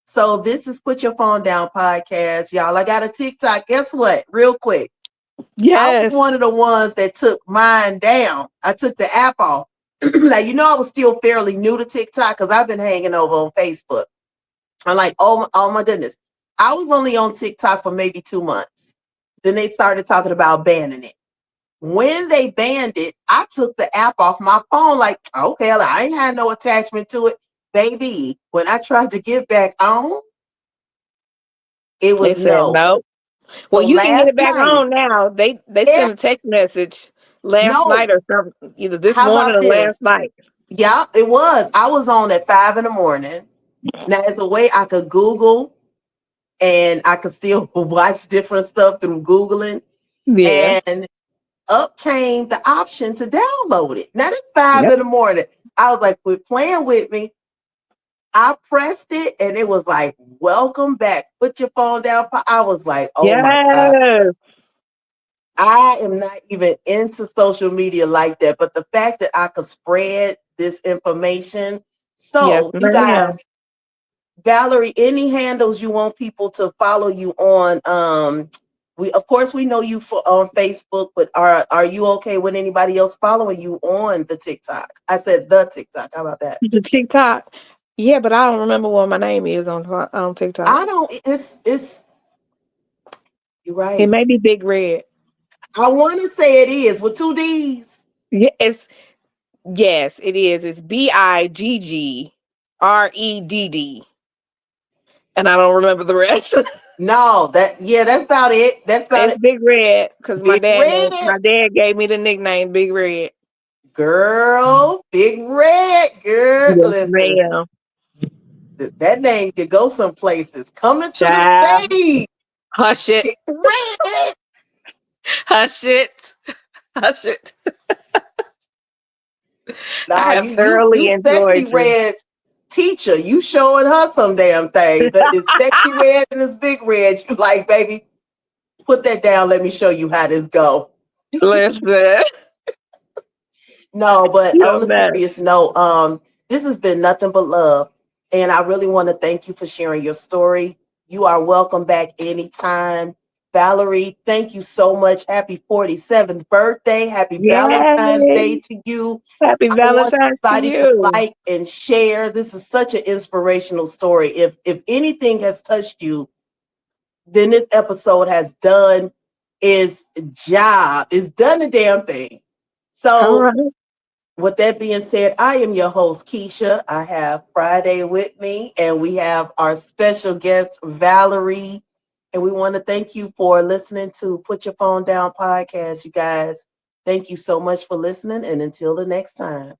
So this is Put Your Phone Down podcast, y'all. I got a TikTok. Guess what? Real quick. I was Yes. one of the ones that took mine down. I took the app off. Now, I was still fairly new to TikTok because I've been hanging over on Facebook. I'm like, oh my goodness. I was only on TikTok for maybe 2 months. Then they started talking about banning it. When they banned it, I took the app off my phone. Like, okay, I ain't had no attachment to it. Baby, when I tried to get back on, it They was said no. no. Well, So you can get last it back night, on now. They yeah, sent a text message last no. night or something, either this How morning about or this? last night. Yeah, it was. I was on at 5 in the morning. Now, it's a way I could Google and I could still watch different stuff through Googling. Yeah. And up came the option to download it. Now it's five Yep. in the morning. I was like, quit playing with me. I pressed it and it was like, welcome back. Put your phone down. I was like, oh my God. Yes. I am not even into social media like that. But the fact that I could spread this information. Yes, So, you ma'am. guys, Valarie, any handles you want people to follow you on? We of course we know you on Facebook, but are you okay with anybody else following you on the TikTok? I said the TikTok. How about that? The TikTok. Yeah, but I don't remember what my name is on TikTok. I don't. It's. You're It right. may be Big Red. I want to say it is with two D's. Yeah, yes, it is. It's BIGGREDD. And I don't remember the rest. No, that's about it. That's about It's it. Big Red because Big Red, my dad gave me the nickname Big Red. girl. Big Red, girl. Yes, Listen, ma'am. that name could go some places. Coming to the Child. stage. Hush it. Big Red. Hush it. Hush it. I Nah, have you thoroughly sexy enjoyed you. red teacher. You showing her some damn things. That is sexy red and it's big red. You like, baby, put that down. Let me show you how this go. Listen, No, but you're on a a serious mess. note, this has been nothing but love. And I really want to thank you for sharing your story. You are welcome back anytime. Valarie, thank you so much. Happy 47th birthday. Happy Valentine's Day Yay. to you. Happy I want Valentine's to everybody to you. like and share. This is such an inspirational story. If anything has touched you, then this episode has done its job. It's done the damn thing. All So right. with that being said, I am your host, Keisha. I have Friday with me, and we have our special guest, Valarie. And we want to thank you for listening to Put Your Phone Down podcast, you guys. Thank you so much for listening, and until the next time.